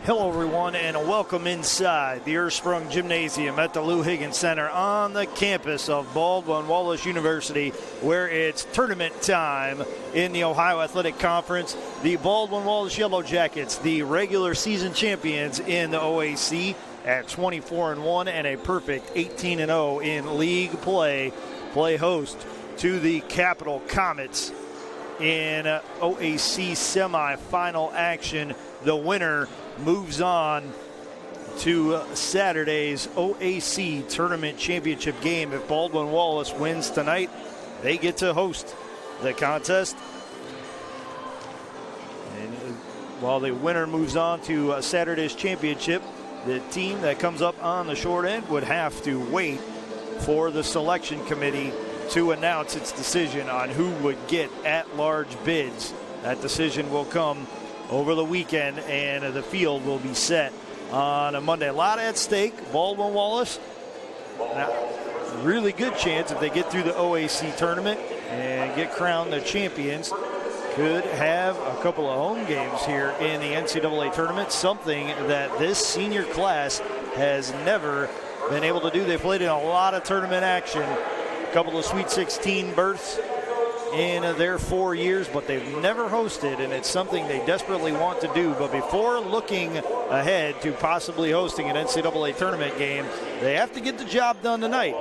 Hello, everyone, and welcome inside the Ursprung Gymnasium at the Lou Higgins Center on the campus of Baldwin Wallace University, where it's tournament time in the Ohio Athletic Conference. The Baldwin Wallace Yellow Jackets, the regular season champions in the OAC at 24-1 and a perfect 18-0 in league play host to the Capital Comets in OAC semifinal action. The winner moves on to Saturday's OAC Tournament Championship game. If Baldwin Wallace wins tonight, they get to host the contest. And while the winner moves on to Saturday's championship, the team that comes up on the short end would have to wait for the selection committee to announce its decision on who would get at-large bids. That decision will come over the weekend, and the field will be set on a Monday. A lot at stake. Baldwin Wallace, really good chance if they get through the OAC tournament and get crowned the champions, could have a couple of home games here in the NCAA tournament, something that this senior class has never been able to do. They played in a lot of tournament action, a couple of Sweet 16 berths in their 4 years, but they've never hosted, and it's something they desperately want to do. But before looking ahead to possibly hosting an NCAA tournament game, they have to get the job done tonight.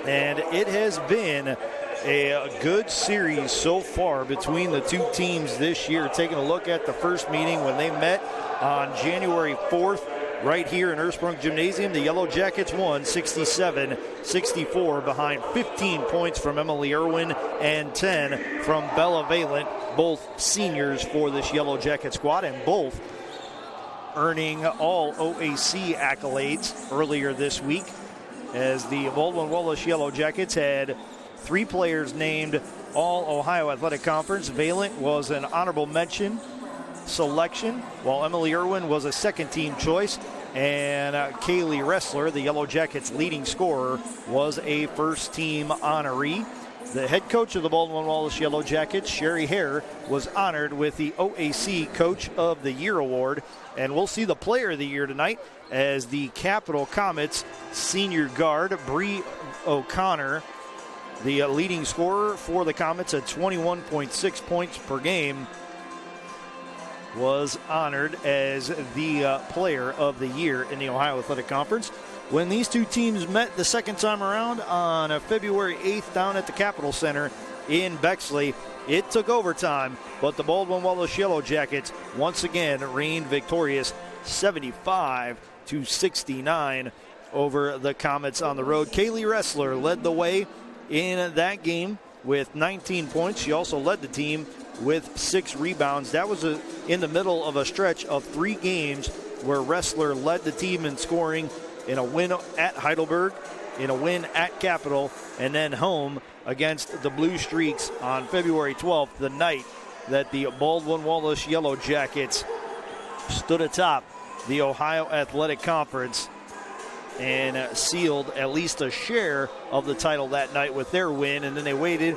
And it has been a good series so far between the two teams this year. Taking a look at the first meeting when they met on January 4th, right here in Ursprung Gymnasium, the Yellow Jackets won 67-64 behind 15 points from Emily Irwin and 10 from Bella Valent, both seniors for this Yellow Jacket squad, and both earning all OAC accolades earlier this week, as the Baldwin Wallace Yellow Jackets had 3 players named All Ohio Athletic Conference. Valent was an honorable mention selection, while Emily Irwin was a second-team choice, and Kaylee Ressler, the Yellow Jackets' leading scorer, was a first-team honoree. The head coach of the Baldwin Wallace Yellow Jackets, Sherry Hare, was honored with the OAC Coach of the Year award, and we'll see the Player of the Year tonight as the Capital Comets senior guard, Bree O'Connor, the leading scorer for the Comets at 21.6 points per game, was honored as the Player of the Year in the Ohio Athletic Conference. When these two teams met the second time around on February 8th down at the Capitol Center in Bexley, it took overtime, but the Baldwin Wallace Yellow Jackets once again reigned victorious 75-69 over the Comets on the road. Kaylee Ressler led the way in that game with 19 points. She also led the team with 6 rebounds. That was in the middle of a stretch of 3 games where Ressler led the team in scoring, in a win at Heidelberg, in a win at Capital, and then home against the Blue Streaks on February 12th, the night that the Baldwin Wallace Yellow Jackets stood atop the Ohio Athletic Conference and sealed at least a share of the title that night with their win. And then they waited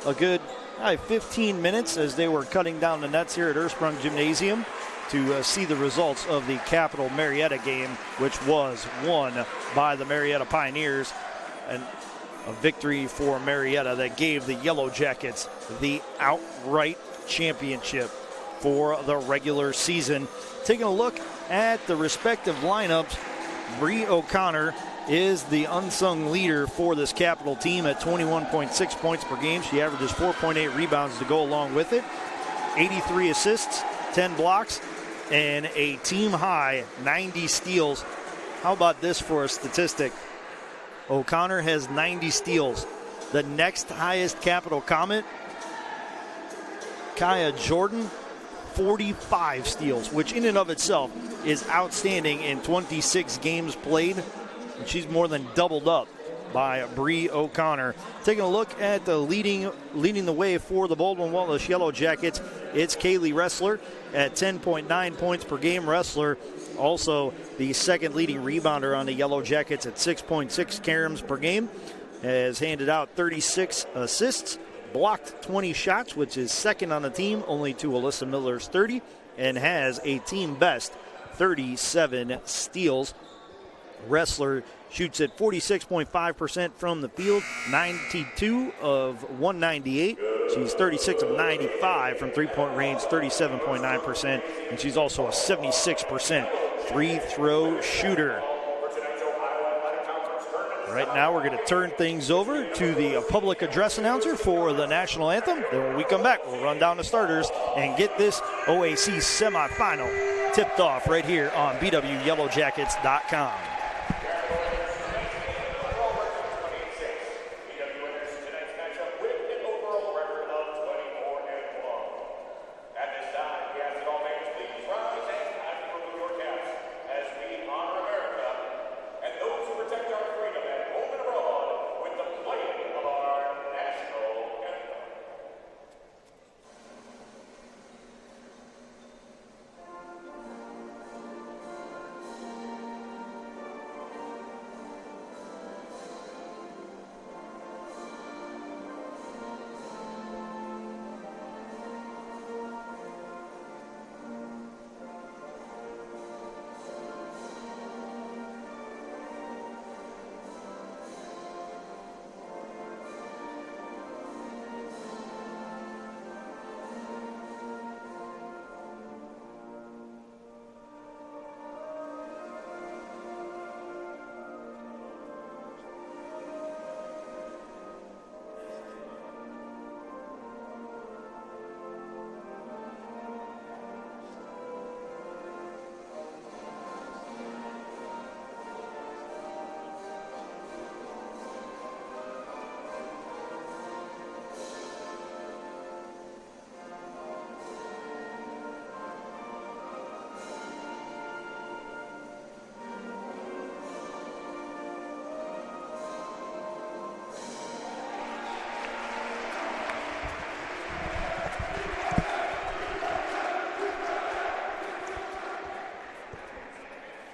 a good 15 minutes as they were cutting down the nets here at Ursprung Gymnasium to see the results of the Capital Marietta game, which was won by the Marietta Pioneers, and a victory for Marietta that gave the Yellow Jackets the outright championship for the regular season. Taking a look at the respective lineups, Bree O'Connor is the unsung leader for this Capital team at 21.6 points per game. She averages 4.8 rebounds to go along with it, 83 assists, 10 blocks, and a team-high 90 steals. How about this for a statistic? O'Connor has 90 steals. The next highest Capital Comet, Kaya Jordan, 45 steals, which in and of itself is outstanding in 26 games played. And she's more than doubled up by Bree O'Connor. Taking a look at the leading the way for the Baldwin Wallace Yellow Jackets, it's Kaylee Ressler at 10.9 points per game. Ressler also the second leading rebounder on the Yellow Jackets at 6.6 caroms per game, has handed out 36 assists, blocked 20 shots, which is second on the team, only to Alyssa Miller's 30, and has a team best 37 steals. Wrestler shoots at 46.5% from the field, 92 of 198. She's 36 of 95 from three-point range, 37.9%, and she's also a 76% free-throw shooter. Right now, we're going to turn things over to the public address announcer for the national anthem. Then when we come back, we'll run down the starters and get this OAC semifinal tipped off right here on BWYellowJackets.com.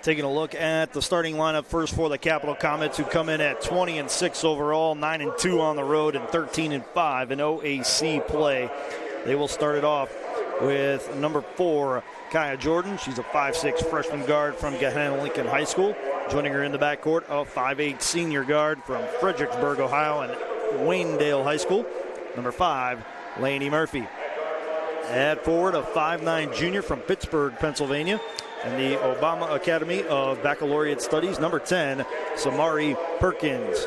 Taking a look at the starting lineup first for the Capital Comets, who come in at 20-6 overall, 9-2 on the road, and 13-5 in OAC play. They will start it off with number 4, Kaya Jordan. She's a 5'6 freshman guard from Gahanna Lincoln High School. Joining her in the backcourt, a 5'8 senior guard from Fredericksburg, Ohio, and Waynedale High School. Number 5, Lainey Murphy. At forward, a 5'9 junior from Pittsburgh, Pennsylvania, and the Obama Academy of Baccalaureate Studies, number 10, Samari Perkins.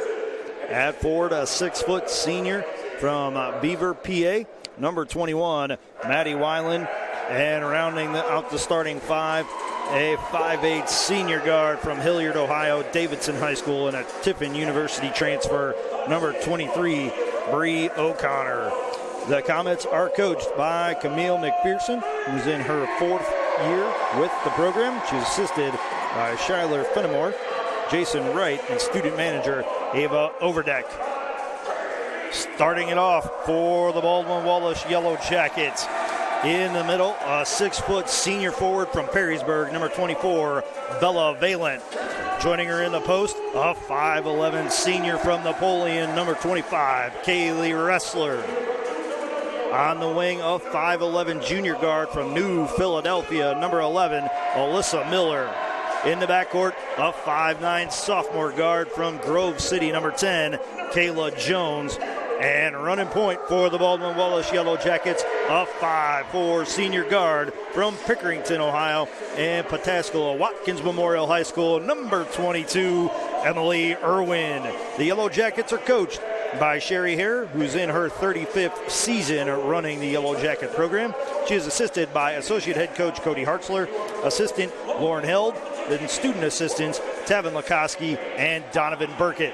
At forward, a 6-foot senior from Beaver, PA, number 21, Maddie Weiland. And rounding out the starting 5, a 5'8 senior guard from Hilliard, Ohio, Davidson High School, and a Tiffin University transfer, number 23, Bree O'Connor. The Comets are coached by Camille McPherson, who's in her 4th year with the program. She's assisted by Shyler Fenimore, Jason Wright, and student manager Ava Overdeck. Starting it off for the Baldwin Wallace Yellow Jackets. In the middle, a 6-foot senior forward from Perrysburg, number 24, Bella Valent. Joining her in the post, a 5'11 senior from Napoleon, number 25, Kaylee Ressler. On the wing, a 5'11 junior guard from New Philadelphia, number 11, Alyssa Miller. In the backcourt, a 5'9 sophomore guard from Grove City, number 10, Kayla Jones. And running point for the Baldwin Wallace Yellow Jackets, a 5'4 senior guard from Pickerington, Ohio, and Pataskala Watkins Memorial High School, number 22, Emily Irwin. The Yellow Jackets are coached by Sherry Hare, who's in her 35th season running the Yellow Jacket program. She is assisted by Associate Head Coach Cody Hartzler, Assistant Lauren Held, and student assistants Tavin Lakoski and Donovan Burkett.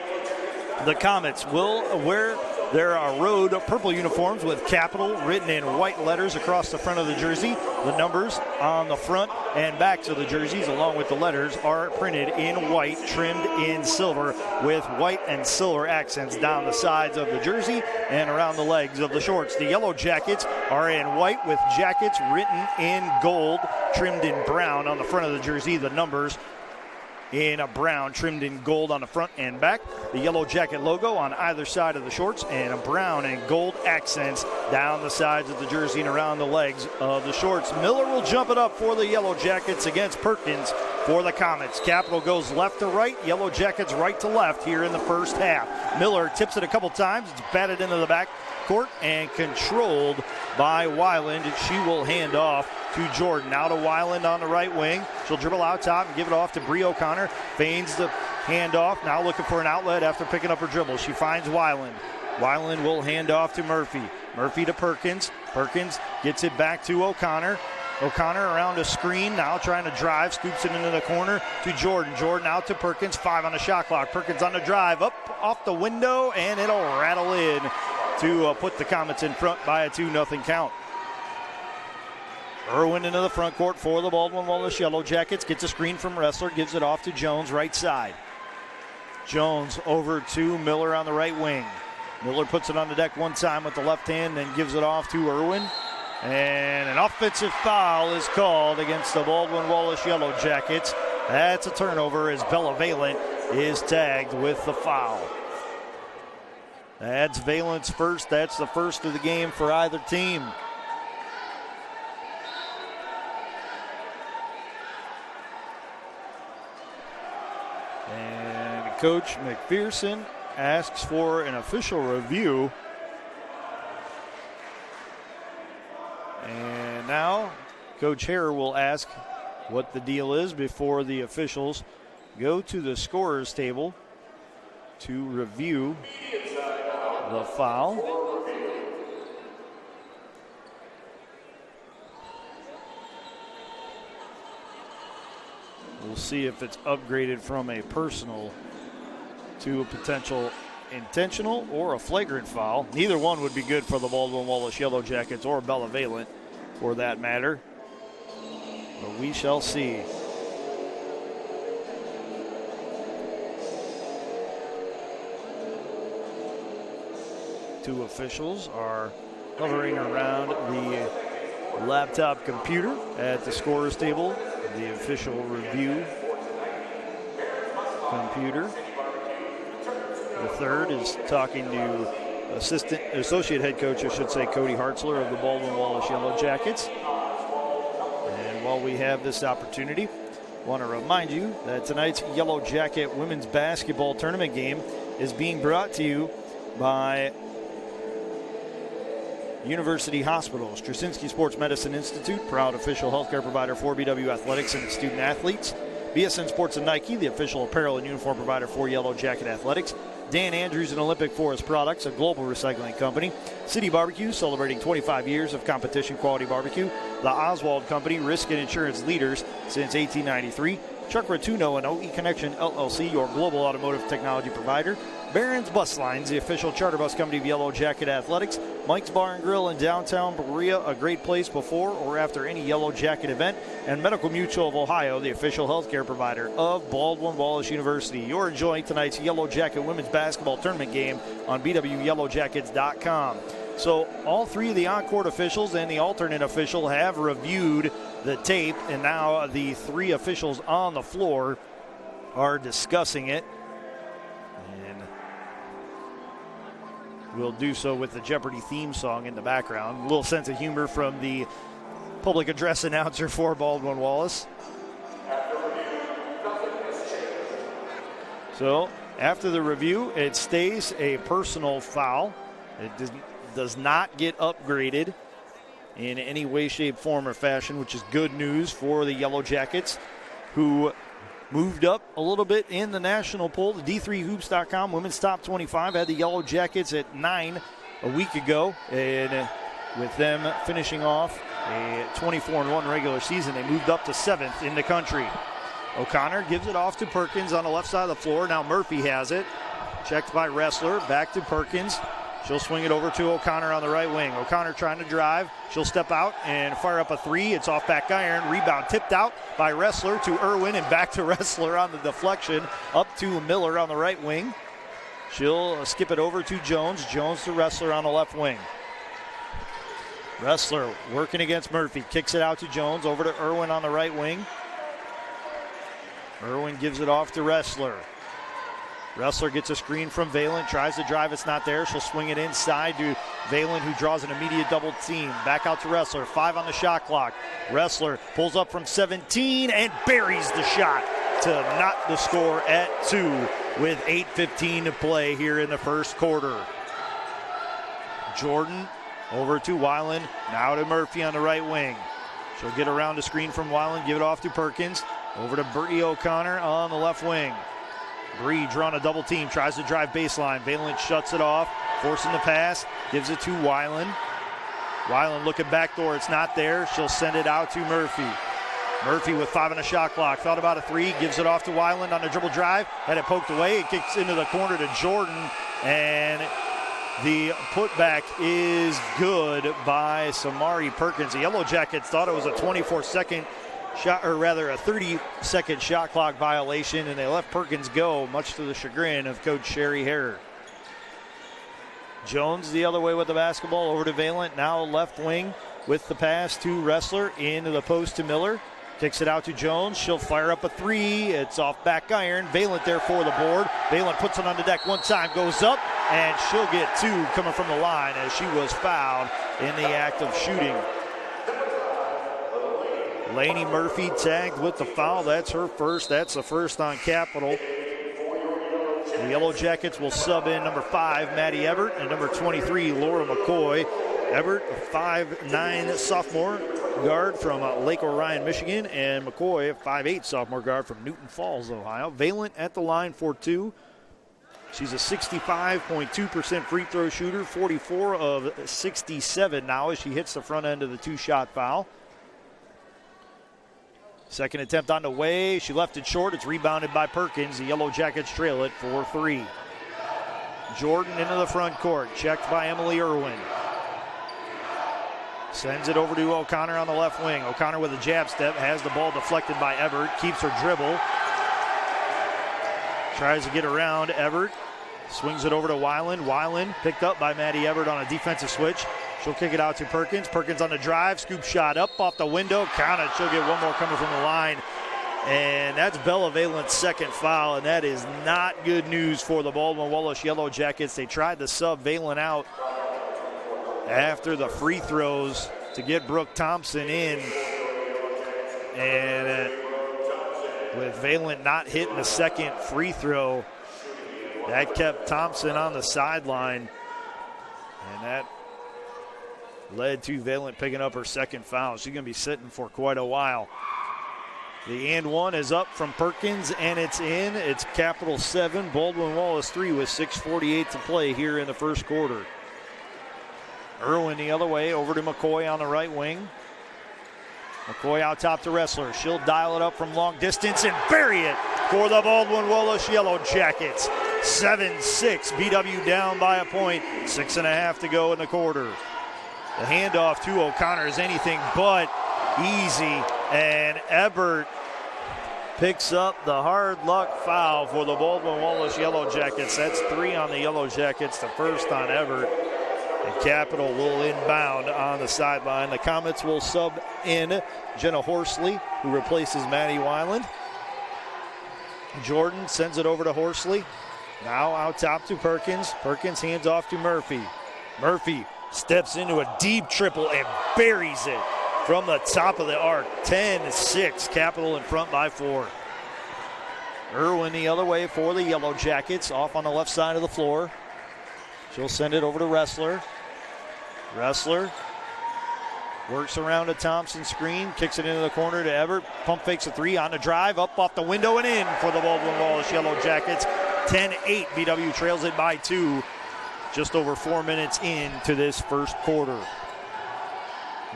The Comets will wear their road purple uniforms with Capital written in white letters across the front of the jersey. The numbers on the front and backs of the jerseys, along with the letters, are printed in white, trimmed in silver, with white and silver accents down the sides of the jersey and around the legs of the shorts. The Yellow Jackets are in white with jackets written in gold, trimmed in brown on the front of the jersey. The numbers in a brown, trimmed in gold on the front and back. The Yellow Jacket logo on either side of the shorts, and a brown and gold accents down the sides of the jersey and around the legs of the shorts. Miller will jump it up for the Yellow Jackets against Perkins for the Comets. Capital goes left to right, Yellow Jackets right to left here in the first half. Miller tips it a couple times. It's batted into the back court and controlled by Weiland. She will hand off to Jordan. Now to Weiland on the right wing. She'll dribble out top and give it off to Bree O'Connor. Feigns the handoff. Now looking for an outlet after picking up her dribble. She finds Weiland. Weiland will hand off to Murphy. Murphy to Perkins. Perkins gets it back to O'Connor. O'Connor around a screen, now trying to drive, scoops it into the corner to Jordan. Jordan out to Perkins, 5 on the shot clock. Perkins on the drive, up off the window, and it'll rattle in to put the Comets in front by a 2-0 count. Irwin into the front court for the Baldwin Wallace Yellow Jackets. Gets a screen from Wrestler, gives it off to Jones, right side. Jones over to Miller on the right wing. Miller puts it on the deck one time with the left hand, then gives it off to Irwin. And an offensive foul is called against the Baldwin Wallace Yellow Jackets. That's a turnover as Bella Valent is tagged with the foul. That's Valent's first. That's the first of the game for either team. And Coach McPherson asks for an official review. And now Coach Hare will ask what the deal is before the officials go to the scorer's table to review the foul. We'll see if it's upgraded from a personal to a potential intentional or a flagrant foul. Neither one would be good for the Baldwin Wallace Yellow Jackets or Bella Valent for that matter. But we shall see. Two officials are hovering around the laptop computer at the scorer's table, the official review computer. The third is talking to associate head coach, I should say, Cody Hartzler of the Baldwin Wallace Yellow Jackets. And while we have this opportunity, I want to remind you that tonight's Yellow Jacket women's basketball tournament game is being brought to you by University Hospital, Straczynski Sports Medicine Institute, proud official healthcare provider for BW Athletics and its student athletes. BSN Sports and Nike, the official apparel and uniform provider for Yellow Jacket Athletics. Dan Andrews and Olympic Forest Products, a global recycling company. City Barbecue, celebrating 25 years of competition quality barbecue. The Oswald Company, risk and insurance leaders since 1893. Chuck Rotuno and OE Connection LLC, your global automotive technology provider. Barron's Bus Lines, the official charter bus company of Yellow Jacket Athletics. Mike's Bar and Grill in downtown Berea, a great place before or after any Yellow Jacket event. And Medical Mutual of Ohio, the official healthcare provider of Baldwin Wallace University. You're enjoying tonight's Yellow Jacket women's basketball tournament game on BWYellowJackets.com. So all three of the on-court officials and the alternate official have reviewed the tape, and now the three officials on the floor are discussing it. And we'll do so with the Jeopardy theme song in the background. A little sense of humor from the public address announcer for Baldwin Wallace. So after the review, it stays a personal foul. It does not get upgraded in any way, shape, form, or fashion, which is good news for the Yellow Jackets, who moved up a little bit in the national poll. The D3Hoops.com Women's Top 25 had the Yellow Jackets at 9 a week ago, and with them finishing off a 24-1 regular season, they moved up to 7th in the country. O'Connor gives it off to Perkins on the left side of the floor. Now Murphy has it. Checked by Wrestler. Back to Perkins. She'll swing it over to O'Connor on the right wing. O'Connor trying to drive. She'll step out and fire up a three. It's off back iron. Rebound tipped out by Wrestler to Irwin, and back to Wrestler on the deflection. Up to Miller on the right wing. She'll skip it over to Jones. Jones to Wrestler on the left wing. Wrestler working against Murphy. Kicks it out to Jones. Over to Irwin on the right wing. Irwin gives it off to Wrestler. Wrestler gets a screen from Valen, tries to drive, it's not there. She'll swing it inside to Valen, who draws an immediate double team. Back out to Wrestler, 5 on the shot clock. Wrestler pulls up from 17 and buries the shot to knot the score at 2 with 8:15 to play here in the first quarter. Jordan over to Weiland, now to Murphy on the right wing. She'll get around the screen from Weiland, give it off to Perkins. Over to Bree O'Connor on the left wing. Bree drawing a double team, tries to drive baseline. Valen shuts it off, forcing the pass, gives it to Weiland. Weiland looking backdoor, it's not there. She'll send it out to Murphy. Murphy with 5 on the shot clock, thought about a 3, gives it off to Weiland on the dribble drive, had it poked away, it kicks into the corner to Jordan, and the putback is good by Samari Perkins. The Yellow Jackets thought it was a 24-second shot, or rather a 30-second shot clock violation, and they let Perkins go, much to the chagrin of Coach Sherry Harrer. Jones the other way with the basketball, over to Valent, now left wing with the pass to Wrestler, into the post to Miller. Kicks it out to Jones. She'll fire up a 3. It's off back iron. Valent there for the board. Valent puts it on the deck one time, goes up, and she'll get 2 coming from the line as she was fouled in the act of shooting. Lainey Murphy tagged with the foul. That's her first. That's the first on Capital. The Yellow Jackets will sub in number 5, Maddie Everett, and number 23, Laura McCoy. Everett, a 5'9" sophomore guard from Lake Orion, Michigan, and McCoy, a 5'8" sophomore guard from Newton Falls, Ohio. Valent at the line for 2. She's a 65.2% free throw shooter, 44 of 67 now as she hits the front end of the 2-shot foul. Second attempt on the way. She left it short. It's rebounded by Perkins. The Yellow Jackets trail it for 3. Jordan into the front court. Checked by Emily Irwin. Sends it over to O'Connor on the left wing. O'Connor with a jab step. Has the ball deflected by Everett. Keeps her dribble. Tries to get around Everett. Swings it over to Weiland. Weiland picked up by Maddie Everett on a defensive switch. She'll kick it out to Perkins. Perkins on the drive. Scoop shot up off the window. Count it. She'll get one more coming from the line. And that's Bella Valent's second foul, and that is not good news for the Baldwin Wallace Yellow Jackets. They tried to sub Valent out after the free throws to get Brooke Thompson in. And with Valent not hitting the second free throw, that kept Thompson on the sideline. And that led to Valent picking up her second foul. She's going to be sitting for quite a while. The and one is up from Perkins, and it's in. It's Capital 7, Baldwin Wallace 3 with 6:48 to play here in the first quarter. Irwin the other way, over to McCoy on the right wing. McCoy out top to Wrestler. She'll dial it up from long distance and bury it for the Baldwin Wallace Yellow Jackets. 7-6, BW down by a point. 6.5 to go in the quarter. The handoff to O'Connor is anything but easy, and Ebert picks up the hard luck foul for the Baldwin Wallace Yellow Jackets. That's 3 on the Yellow Jackets, the first on Ebert. And Capital will inbound on the sideline. The Comets will sub in Jenna Horsley, who replaces Maddie Weiland. Jordan sends it over to Horsley. Now out top to Perkins. Perkins hands off to Murphy. Murphy steps into a deep triple and buries it from the top of the arc. 10-6, Capital in front by 4. Irwin the other way for the Yellow Jackets, off on the left side of the floor. She'll send it over to Wrestler. Wrestler works around a Thompson screen, kicks it into the corner to Everett. Pump fakes a 3 on the drive, up off the window and in for the Baldwin Wallace Yellow Jackets. 10-8, BW trails it by 2. Just over 4 minutes into this first quarter.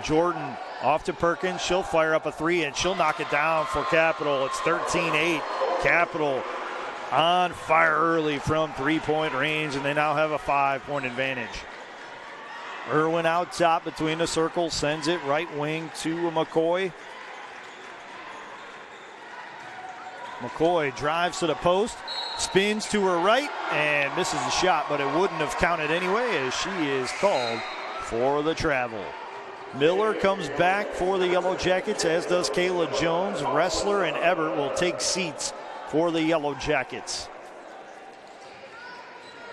Jordan off to Perkins. She'll fire up a 3 and she'll knock it down for Capital. It's 13-8. Capital on fire early from 3-point range, and they now have a 5-point advantage. Irwin out top between the circles, sends it right wing to McCoy. McCoy drives to the post, spins to her right, and misses the shot, but it wouldn't have counted anyway as she is called for the travel. Miller comes back for the Yellow Jackets, as does Kayla Jones. Wrestler and Everett will take seats for the Yellow Jackets.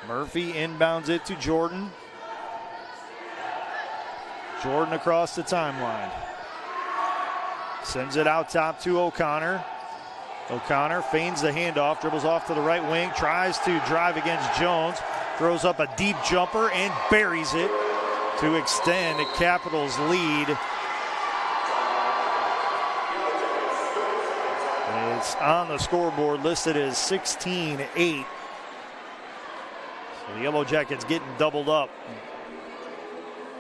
Murphy inbounds it to Jordan. Jordan across the timeline. Sends it out top to O'Connor. O'Connor feigns the handoff, dribbles off to the right wing, tries to drive against Jones, throws up a deep jumper and buries it to extend the Capitals' lead. It's on the scoreboard listed as 16-8. So the Yellow Jackets getting doubled up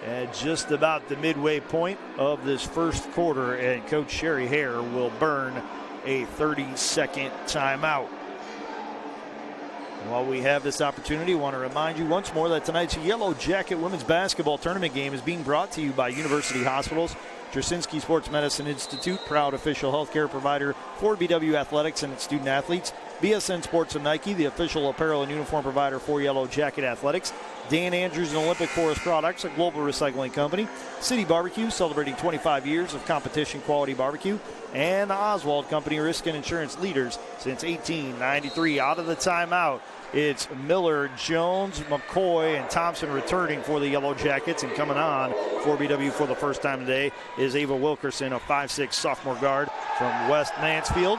at just about the midway point of this first quarter, and Coach Sherry Hare will burn a 30-second timeout. While we have this opportunity, I want to remind you once more that tonight's Yellow Jacket women's basketball tournament game is being brought to you by University Hospitals, Jasinski Sports Medicine Institute, proud official healthcare provider for BW Athletics and its student athletes, BSN Sports and Nike, the official apparel and uniform provider for Yellow Jacket Athletics, Dan Andrews and Olympic Forest Products, a global recycling company, City Barbecue, celebrating 25 years of competition quality barbecue, and the Oswald Company, risk and insurance leaders since 1893. Out of the timeout, it's Miller, Jones, McCoy, and Thompson returning for the Yellow Jackets, and coming on for BW for the first time today is Ava Wilkerson, a 5'6" sophomore guard from West Mansfield.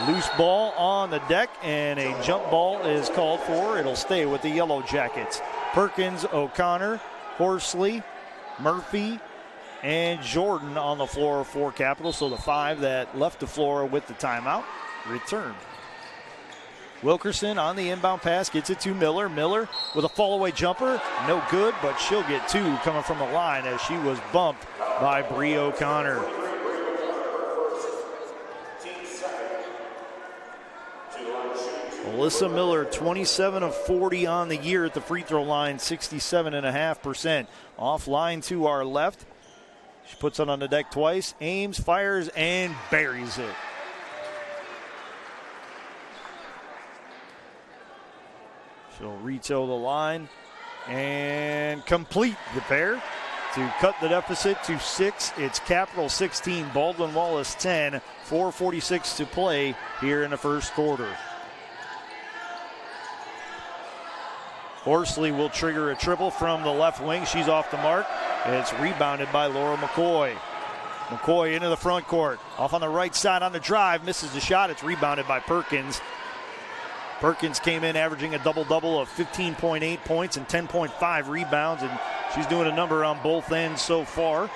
Loose ball on the deck, and a jump ball is called for. It'll stay with the Yellow Jackets. Perkins, O'Connor, Horsley, Murphy, and Jordan on the floor for Capitals. So the five that left the floor with the timeout return. Wilkerson on the inbound pass gets it to Miller. Miller with a fall-away jumper. No good, but she'll get two coming from the line as she was bumped by Bree O'Connor. Alyssa Miller, 27 of 40 on the year at the free throw line, 67.5%. Offline to our left. She puts it on the deck twice, aims, fires, and buries it. She'll retoe the line and complete the pair to cut the deficit to 6. It's Capital 16, Baldwin Wallace 10, 4:46 to play here in the first quarter. Horsley will trigger a triple from the left wing. She's off the mark. It's rebounded by Laura McCoy. McCoy into the front court. Off on the right side on the drive. Misses the shot. It's rebounded by Perkins. Perkins came in averaging a double-double of 15.8 points and 10.5 rebounds, and she's doing a number on both ends so far.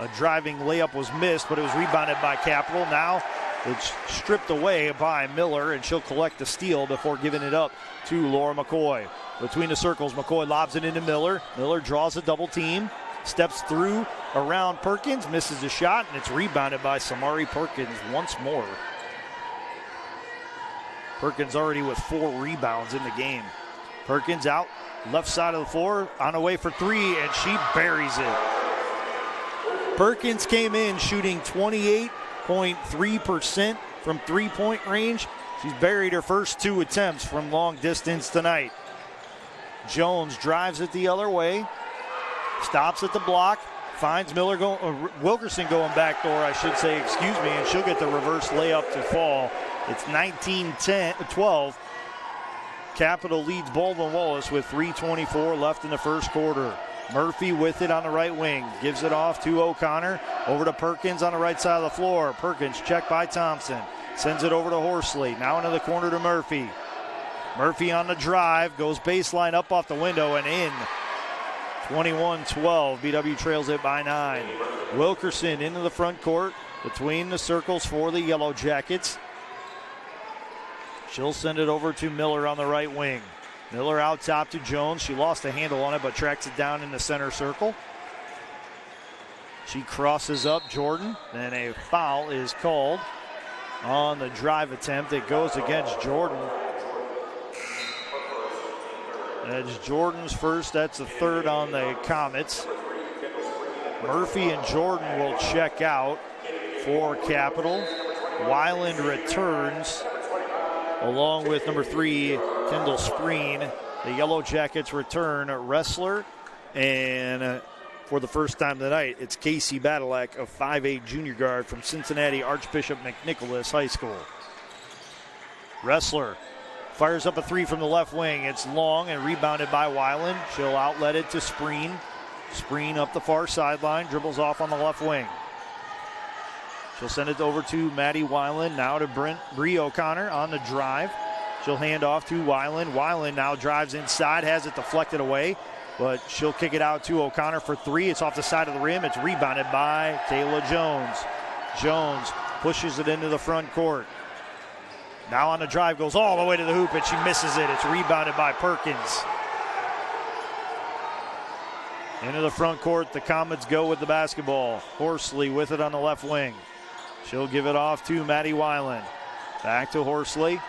A driving layup was missed, but it was rebounded by Capital. Now it's stripped away by Miller, and she'll collect the steal before giving it up to Laura McCoy. Between the circles, McCoy lobs it into Miller. Miller draws a double team, steps through around Perkins, misses the shot, and it's rebounded by Samari Perkins once more. Perkins already with 4 rebounds in the game. Perkins out, left side of the floor, on her way for 3, and she buries it. Perkins came in shooting 28.3% from three-point range. She's buried her first 2 attempts from long distance tonight. Jones drives it the other way, stops at the block, finds Wilkerson going backdoor, I should say, and she'll get the reverse layup to fall. It's 19-12. Capital leads Baldwin Wallace with 3:24 left in the first quarter. Murphy with it on the right wing, gives it off to O'Connor, over to Perkins on the right side of the floor. Perkins checked by Thompson, sends it over to Horsley, now into the corner to Murphy. Murphy on the drive, goes baseline up off the window and in. 21-12, BW trails it by 9. Wilkerson into the front court between the circles for the Yellow Jackets. She'll send it over to Miller on the right wing. Miller out top to Jones. She lost the handle on it, but tracks it down in the center circle. She crosses up Jordan, and a foul is called on the drive attempt. It goes against Jordan. That's Jordan's first. That's the third on the Comets. Murphy and Jordan will check out for Capital. Weiland returns along with number 3, Kendall Spreen. The Yellow Jackets return wrestler, and for the first time tonight, it's Casey Badalek, a 5'8" junior guard from Cincinnati Archbishop McNicholas High School. Wrestler fires up a three from the left wing. It's long and rebounded by Weiland. She'll outlet it to Spreen. Spreen up the far sideline, dribbles off on the left wing. She'll send it over to Maddie Weiland, now to Bree O'Connor on the drive. She'll hand off to Weiland. Weiland now drives inside, has it deflected away, but she'll kick it out to O'Connor for three. It's off the side of the rim. It's rebounded by Kayla Jones. Jones pushes it into the front court. Now on the drive, goes all the way to the hoop, and she misses it. It's rebounded by Perkins. Into the front court, the Comets go with the basketball. Horsley with it on the left wing. She'll give it off to Maddie Weiland. Back to Horsley.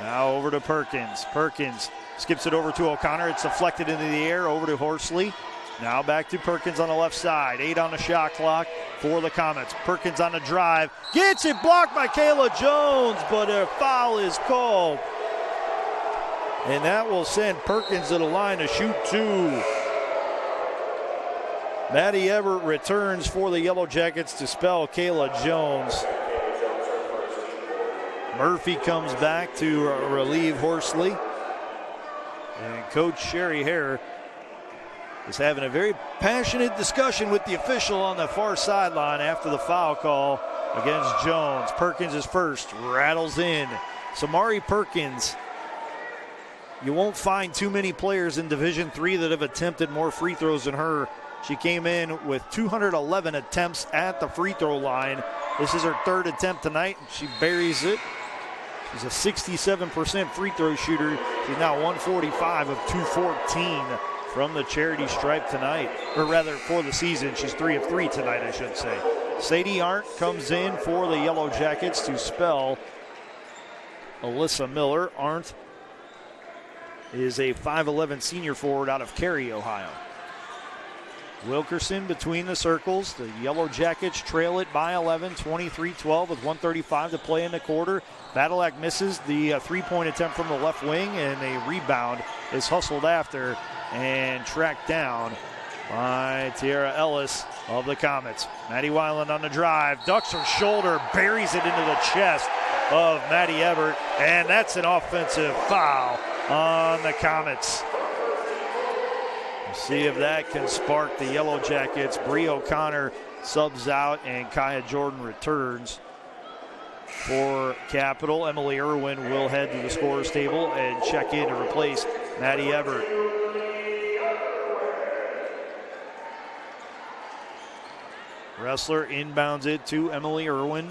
Now over to Perkins. Perkins skips it over to O'Connor. It's deflected into the air, over to Horsley. Now back to Perkins on the left side. 8 on the shot clock for the Comets. Perkins on the drive. Gets it blocked by Kayla Jones, but a foul is called. And that will send Perkins to the line to shoot two. Maddie Everett returns for the Yellow Jackets to spell Kayla Jones. Murphy comes back to relieve Horsley. And Coach Sherry Hare is having a very passionate discussion with the official on the far sideline after the foul call against Jones. Perkins is first, rattles in. Samari Perkins, you won't find too many players in Division III that have attempted more free throws than her. She came in with 211 attempts at the free throw line. This is her third attempt tonight, and she buries it. She's a 67% free throw shooter. She's now 145 of 214 from the charity stripe tonight, or rather for the season. She's 3 of 3 tonight, I should say. Sadie Arndt comes in for the Yellow Jackets to spell Alyssa Miller. Arndt is a 5'11 senior forward out of Cary, Ohio. Wilkerson between the circles. The Yellow Jackets trail it by 11, 23-12 with 1:35 to play in the quarter. Badalak misses the three-point attempt from the left wing, and a rebound is hustled after and tracked down by Tiara Ellis of the Comets. Maddie Weiland on the drive, ducks her shoulder, buries it into the chest of Maddie Everett, and that's an offensive foul on the Comets. See if that can spark the Yellow Jackets. Bree O'Connor subs out, and Kaya Jordan returns for Capital. Emily Irwin will head to the scorer's table and check in to replace Maddie Everett. Wrestler inbounds it to Emily Irwin.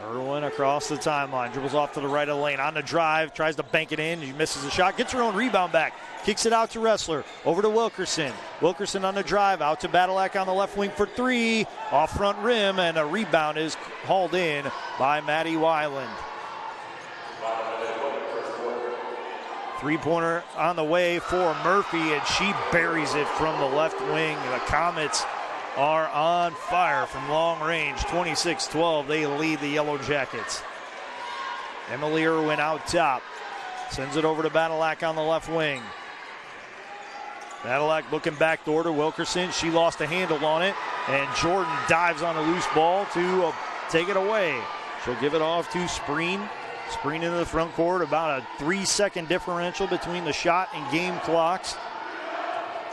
Irwin across the timeline, dribbles off to the right of the lane, on the drive, tries to bank it in, he misses the shot, gets her own rebound back, kicks it out to Wrestler, over to Wilkerson. Wilkerson on the drive, out to Badalak on the left wing for three, off front rim, and a rebound is hauled in by Maddie Weiland. Three-pointer on the way for Murphy, and she buries it from the left wing. The Comets are on fire from long range. 26-12, they lead the Yellow Jackets. Emily Irwin out top, sends it over to Badalak on the left wing. Badalak looking backdoor to Wilkerson. She lost a handle on it, and Jordan dives on a loose ball to take it away. She'll give it off to Spreen. Spreen into the front court, about a 3-second differential between the shot and game clocks.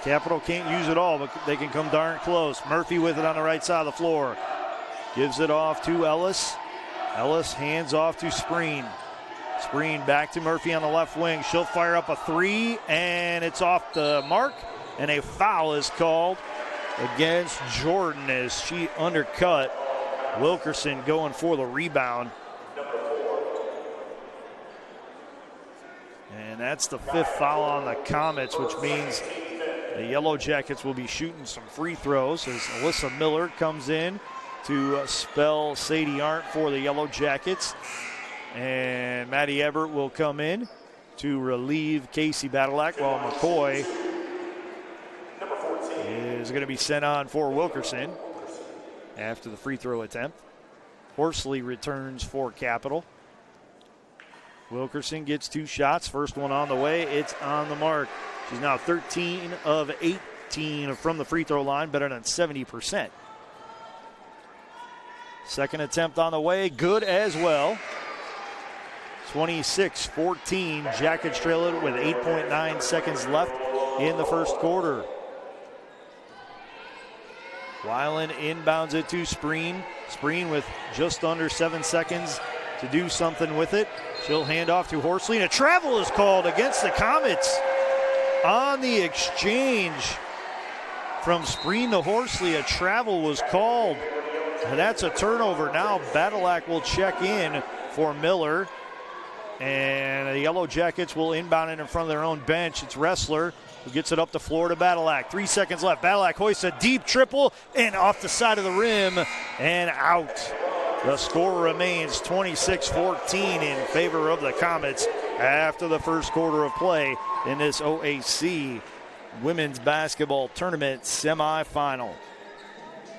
Capital can't use it all, but they can come darn close. Murphy with it on the right side of the floor. Gives it off to Ellis. Ellis hands off to Spreen. Spreen back to Murphy on the left wing. She'll fire up a three, and it's off the mark, and a foul is called against Jordan as she undercut Wilkerson going for the rebound. And that's the fifth foul on the Comets, which means the Yellow Jackets will be shooting some free throws as Alyssa Miller comes in to spell Sadie Arndt for the Yellow Jackets. And Maddie Everett will come in to relieve Casey Badalak, while McCoy is going to be sent on for Wilkerson after the free throw attempt. Horsley returns for Capital. Wilkerson gets two shots. First one on the way. It's on the mark. She's now 13 of 18 from the free throw line, better than 70%. Second attempt on the way, good as well. 26-14, Jackets trail it with 8.9 seconds left in the first quarter. Weiland inbounds it to Spreen. Spreen with just under 7 seconds to do something with it. She'll hand off to Horsley, and a travel is called against the Comets on the exchange from Spreen to Horsley. A travel was called, and that's a turnover. Now Badalak will check in for Miller, and the Yellow Jackets will inbound it in front of their own bench. It's Ressler who gets it up the floor to Badalak. 3 seconds left. Badalak hoists a deep triple and off the side of the rim and out. The score remains 26-14 in favor of the Comets after the first quarter of play in this OAC women's basketball tournament semifinal.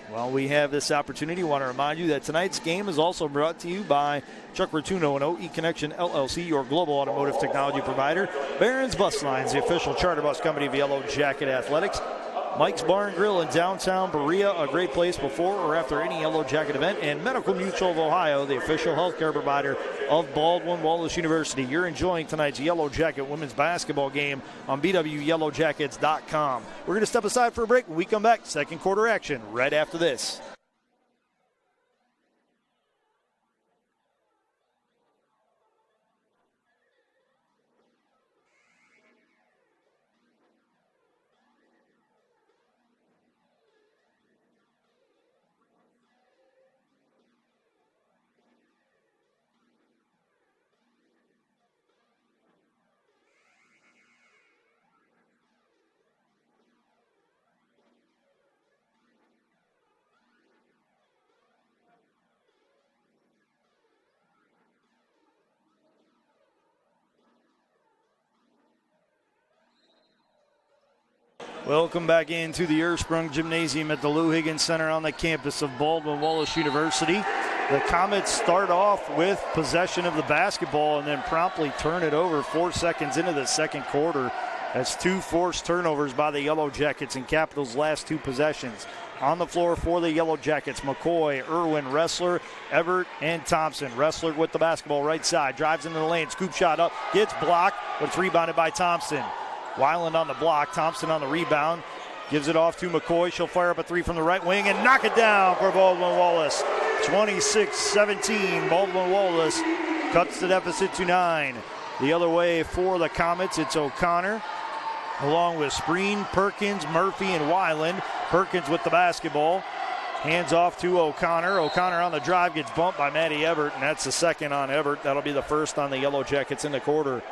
While we have this opportunity, I want to remind you that tonight's game is also brought to you by Chuck Rotuno and OE Connection LLC, your global automotive technology provider. Barron's Bus Lines, the official charter bus company of Yellow Jacket Athletics. Mike's Bar and Grill in downtown Berea, a great place before or after any Yellow Jacket event. And Medical Mutual of Ohio, the official healthcare provider of Baldwin Wallace University. You're enjoying tonight's Yellow Jacket women's basketball game on BWYellowJackets.com. We're going to step aside for a break. When we come back, second quarter action right after this. Welcome back into the Ursprung Gymnasium at the Lou Higgins Center on the campus of Baldwin Wallace University. The Comets start off with possession of the basketball and then promptly turn it over 4 seconds into the second quarter. That's 2 forced turnovers by the Yellow Jackets in Capital's last 2 possessions. On the floor for the Yellow Jackets, McCoy, Irwin, Ressler, Everett, and Thompson. Ressler with the basketball right side, drives into the lane, scoop shot up, gets blocked, but it's rebounded by Thompson. Weiland on the block, Thompson on the rebound, gives it off to McCoy. She'll fire up a 3 from the right wing and knock it down for Baldwin Wallace. 26-17, Baldwin Wallace cuts the deficit to 9. The other way for the Comets, it's O'Connor, along with Spreen, Perkins, Murphy, and Weiland. Perkins with the basketball, hands off to O'Connor. O'Connor on the drive, gets bumped by Maddie Everett, and that's the second on Everett. That'll be the first on the Yellow Jackets in the quarter.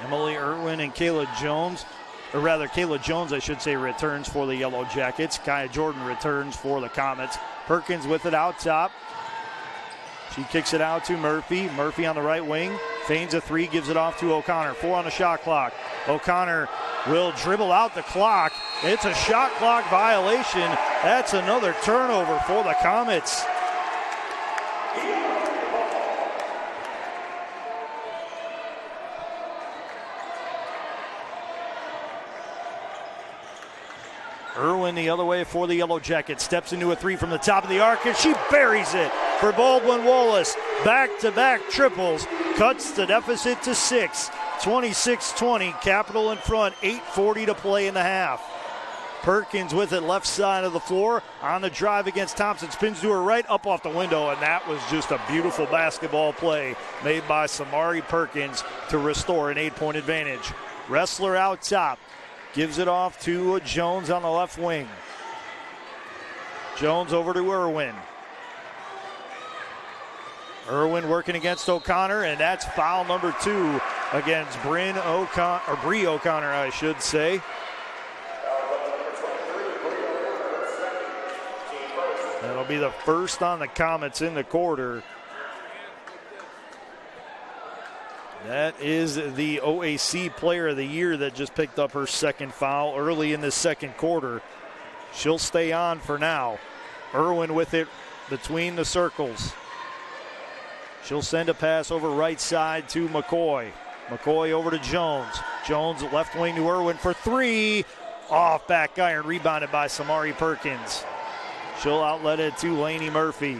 Emily Irwin and Kayla Jones, or rather Kayla Jones, I should say, returns for the Yellow Jackets. Kaya Jordan returns for the Comets. Perkins with it out top. She kicks it out to Murphy. Murphy on the right wing, feigns a 3, gives it off to O'Connor. 4 on the shot clock. O'Connor will dribble out the clock. It's a shot clock violation. That's another turnover for the Comets. Irwin the other way for the Yellow Jackets. Steps into a 3 from the top of the arc, and she buries it for Baldwin Wallace. Back-to-back triples. Cuts the deficit to 6. 26-20. Capital in front. 8:40 to play in the half. Perkins with it left side of the floor. On the drive against Thompson. Spins to her right, up off the window, and that was just a beautiful basketball play made by Samari Perkins to restore an 8-point advantage. Ressler out top. Gives it off to Jones on the left wing. Jones over to Irwin. Irwin working against O'Connor, and that's foul number 2 against Bree O'Connor, I should say. That'll be the first on the Comets in the quarter. That is the OAC Player of the Year that just picked up her second foul early in the second quarter. She'll stay on for now. Irwin with it between the circles. She'll send a pass over right side to McCoy. McCoy over to Jones. Jones left wing to Irwin for three. Off back iron, rebounded by Samari Perkins. She'll outlet it to Lainey Murphy.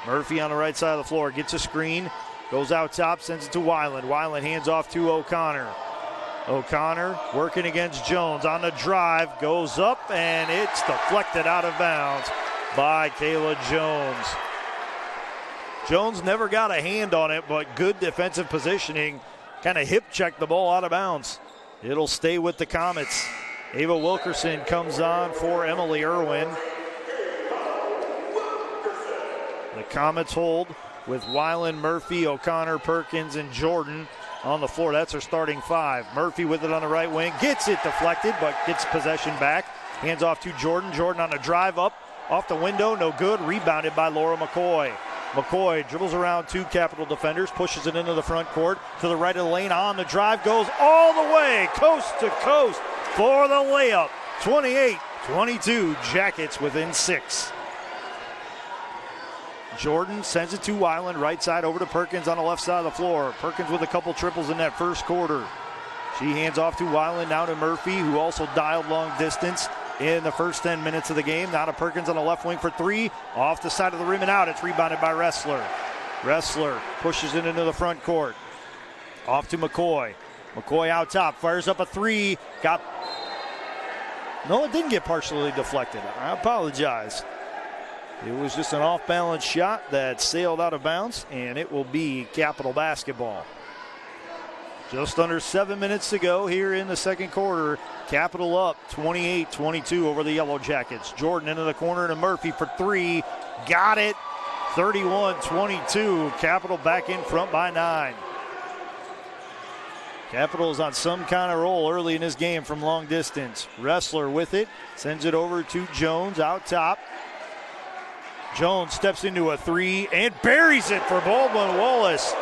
Murphy on the right side of the floor, gets a screen, goes out top, sends it to Weiland. Weiland hands off to O'Connor. O'Connor working against Jones on the drive, goes up, and it's deflected out of bounds by Kayla Jones. Jones never got a hand on it, but good defensive positioning. Kind of hip checked the ball out of bounds. It'll stay with the Comets. Ava Wilkerson comes on for Emily Irwin. The Comets hold with Weiland, Murphy, O'Connor, Perkins, and Jordan on the floor. That's her starting five. Murphy with it on the right wing. Gets it deflected, but gets possession back. Hands off to Jordan. Jordan on a drive up. Off the window, no good. Rebounded by Laura McCoy. McCoy dribbles around two Capital defenders, pushes it into the front court. To the right of the lane on the drive. Goes all the way, coast to coast for the layup. 28-22, Jackets within 6. Jordan sends it to Weiland, right side over to Perkins on the left side of the floor. Perkins with a couple triples in that first quarter. She hands off to Weiland, now to Murphy, who also dialed long distance in the first 10 minutes of the game. Now to Perkins on the left wing for three. Off the side of the rim and out. It's rebounded by Ressler. Ressler pushes it into the front court. Off to McCoy. McCoy out top, fires up a three. No, it didn't get partially deflected. I apologize. It was just an off-balance shot that sailed out of bounds, and it will be Capital basketball. Just under 7 minutes to go here in the second quarter. Capital up 28-22 over the Yellow Jackets. Jordan into the corner to Murphy for three. Got it. 31-22. Capital back in front by 9. Capital is on some kind of roll early in this game from long distance. Ressler with it. Sends it over to Jones out top. Jones steps into a three and buries it for Baldwin Wallace.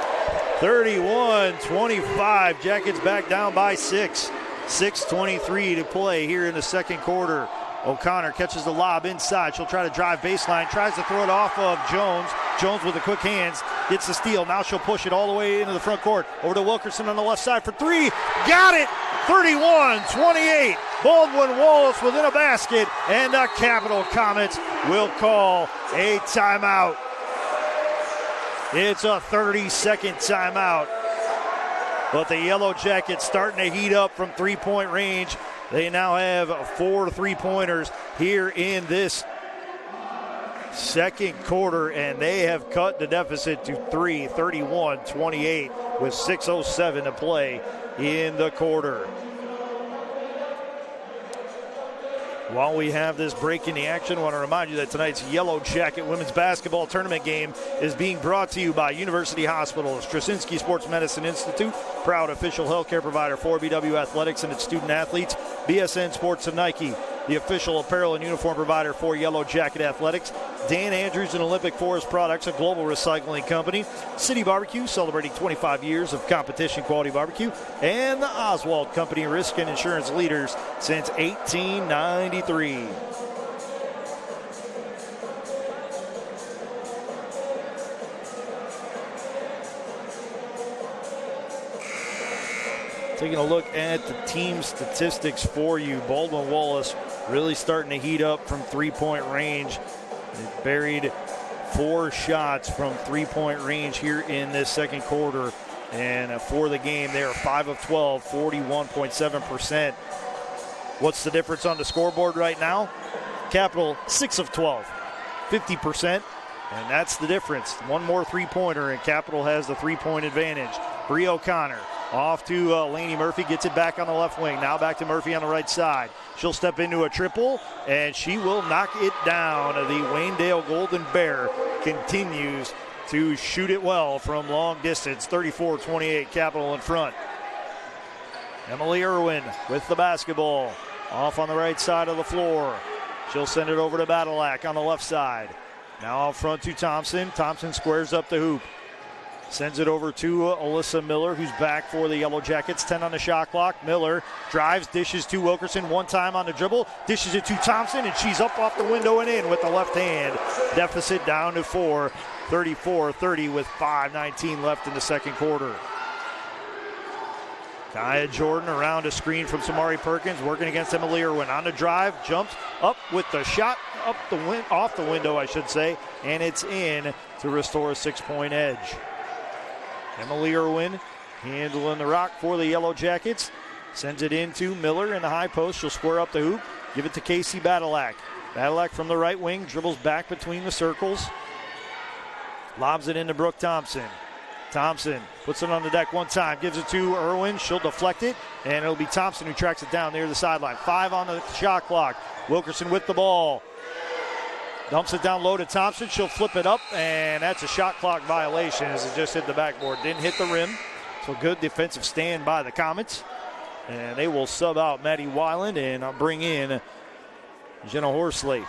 31-25. Jackets back down by 6. 6:23 to play here in the second quarter. O'Connor catches the lob inside. She'll try to drive baseline. Tries to throw it off of Jones. Jones with the quick hands. Gets the steal. Now she'll push it all the way into the front court. Over to Wilkerson on the left side for three. Got it! 31-28. Baldwin Wallace within a basket. And the Capital Comets will call a timeout. It's a 30-second timeout. But the Yellow Jackets starting to heat up from three-point range. They now have 4 3-pointers here in this second quarter, and they have cut the deficit to 3, 31-28 with 6:07 to play in the quarter. While we have this break in the action, I want to remind you that tonight's Yellow Jacket women's basketball tournament game is being brought to you by University Hospital, Straczynski Sports Medicine Institute, proud official healthcare provider for BW Athletics and its student athletes, BSN Sports and Nike, the official apparel and uniform provider for Yellow Jacket Athletics, Dan Andrews and Olympic Forest Products, a global recycling company, City Barbecue, celebrating 25 years of competition quality barbecue, and the Oswald Company, risk and insurance leaders since 1893. Taking a look at the team statistics for you. Baldwin Wallace really starting to heat up from three-point range. They've buried 4 shots from three-point range here in this second quarter. And for the game, they are 5 of 12, 41.7%. What's the difference on the scoreboard right now? Capital 6 of 12, 50%. And that's the difference. One more three-pointer, and Capital has the three-point advantage. Bree O'Connor off to Lainey Murphy, gets it back on the left wing. Now back to Murphy on the right side. She'll step into a triple, and she will knock it down. The Waynedale Golden Bear continues to shoot it well from long distance. 34-28, Capital in front. Emily Irwin with the basketball. Off on the right side of the floor. She'll send it over to Badalak on the left side. Now out front to Thompson. Thompson squares up the hoop. Sends it over to Alyssa Miller, who's back for the Yellow Jackets. 10 on the shot clock. Miller drives, dishes to Wilkerson. One time on the dribble. Dishes it to Thompson, and she's up off the window and in with the left hand. Deficit down to 4. 34-30 with 5:19 left in the second quarter. Kaya Jordan around a screen from Samari Perkins, working against Emily Irwin. On the drive, jumps up with the shot off the window, I should say, and it's in to restore a 6-point edge. Emily Irwin handling the rock for the Yellow Jackets. Sends it into Miller in the high post. She'll square up the hoop. Give it to Casey Badalak. Badalak from the right wing, dribbles back between the circles. Lobs it into Brooke Thompson. Thompson puts it on the deck one time, gives it to Irwin. She'll deflect it, and it'll be Thompson who tracks it down near the sideline. 5 on the shot clock. Wilkerson with the ball. Dumps it down low to Thompson. She'll flip it up, and that's a shot clock violation as it just hit the backboard. Didn't hit the rim, so good defensive stand by the Comets. And they will sub out Maddie Weiland and bring in Jenna Horsley.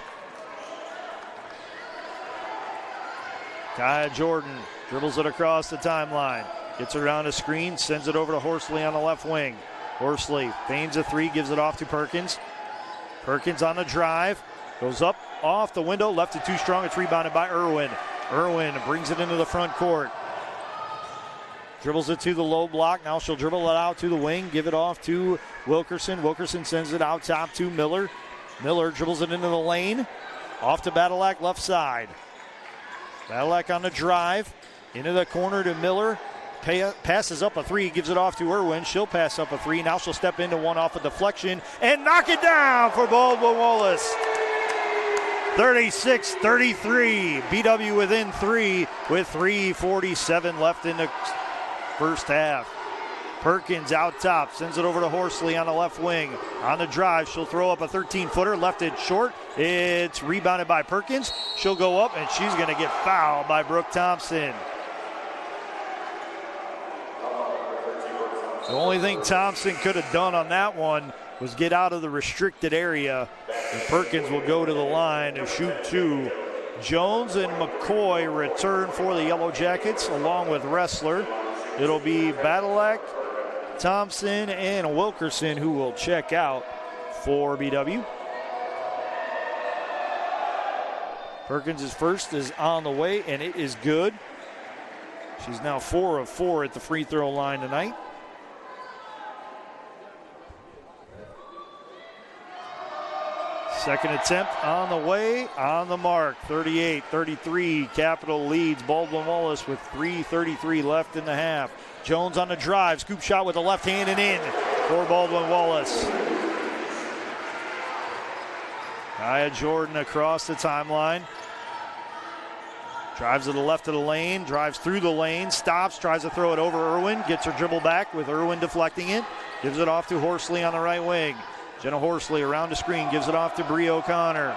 Kaya Jordan dribbles it across the timeline. Gets around a screen, sends it over to Horsley on the left wing. Horsley feigns a 3, gives it off to Perkins. Perkins on the drive. Goes up off the window, left it too strong. It's rebounded by Irwin. Irwin brings it into the front court. Dribbles it to the low block. Now she'll dribble it out to the wing, give it off to Wilkerson. Wilkerson sends it out top to Miller. Miller dribbles it into the lane. Off to Badalak, left side. Badalak on the drive. Into the corner to Miller. Passes up a 3, gives it off to Irwin. She'll pass up a 3. Now she'll step into one off a deflection and knock it down for Baldwin Wallace. 36-33. BW within 3 with 3:47 left in the first half. Perkins out top, sends it over to Horsley on the left wing. On the drive, she'll throw up a 13-footer, left it short. It's rebounded by Perkins. She'll go up, and she's going to get fouled by Brooke Thompson. The only thing Thompson could have done on that one was get out of the restricted area. And Perkins will go to the line to shoot 2. Jones and McCoy return for the Yellow Jackets along with Wrestler. It'll be Badalak, Thompson, and Wilkerson who will check out for BW. Perkins' first is on the way, and it is good. She's now 4 of 4 at the free throw line tonight. Second attempt on the way, on the mark. 38-33, Capital leads Baldwin Wallace with 3:33 left in the half. Jones on the drive, scoop shot with the left hand and in for Baldwin Wallace. Kaya Jordan across the timeline. Drives to the left of the lane, drives through the lane, stops, tries to throw it over Irwin, gets her dribble back with Irwin deflecting it, gives it off to Horsley on the right wing. Jenna Horsley around the screen, gives it off to Bree O'Connor.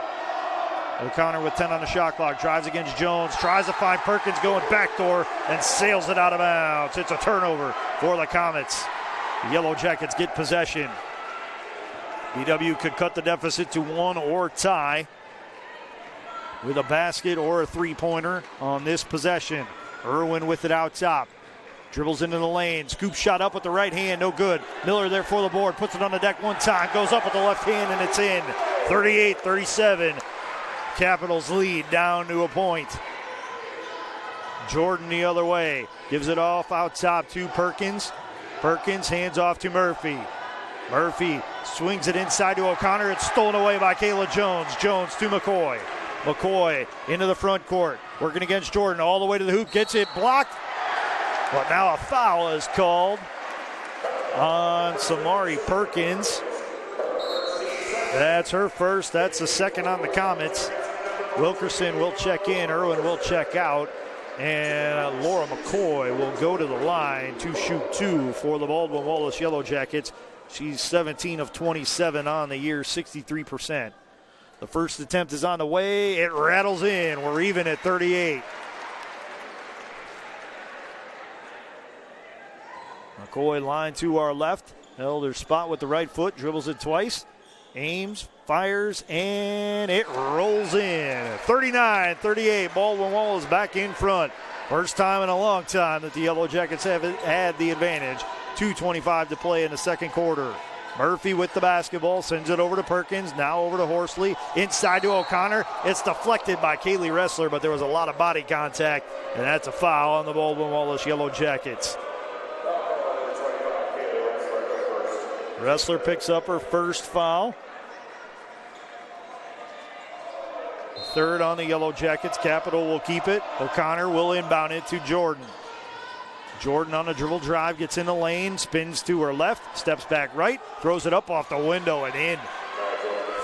O'Connor with 10 on the shot clock, drives against Jones, tries to find Perkins going backdoor and sails it out of bounds. It's a turnover for the Comets. The Yellow Jackets get possession. BW could cut the deficit to 1 or tie with a basket or a 3-pointer on this possession. Irwin with it out top. Dribbles into the lane, scoop shot up with the right hand, no good. Miller there for the board, puts it on the deck one time, goes up with the left hand, and it's in. 38-37. Capitals lead down to a point. Jordan the other way, gives it off out top to Perkins. Perkins hands off to Murphy. Murphy swings it inside to O'Connor. It's stolen away by Kayla Jones. Jones to McCoy. McCoy into the front court, working against Jordan all the way to the hoop, gets it blocked. But now a foul is called on Samari Perkins. That's her first. That's the second on the Comets. Wilkerson will check in. Irwin will check out. And Laura McCoy will go to the line to shoot 2 for the Baldwin Wallace Yellow Jackets. She's 17 of 27 on the year, 63%. The first attempt is on the way. It rattles in. We're even at 38. McCoy line to our left, held her spot with the right foot, dribbles it twice, aims, fires, and it rolls in. 39-38, Baldwin Wallace back in front. First time in a long time that the Yellow Jackets have had the advantage. 2:25 to play in the second quarter. Murphy with the basketball, sends it over to Perkins, now over to Horsley, inside to O'Connor. It's deflected by Kaylee Ressler, but there was a lot of body contact, and that's a foul on the Baldwin Wallace Yellow Jackets. Ressler picks up her first foul. Third on the Yellow Jackets. Capital will keep it. O'Connor will inbound it to Jordan. Jordan on a dribble drive, gets in the lane, spins to her left, steps back right, throws it up off the window and in.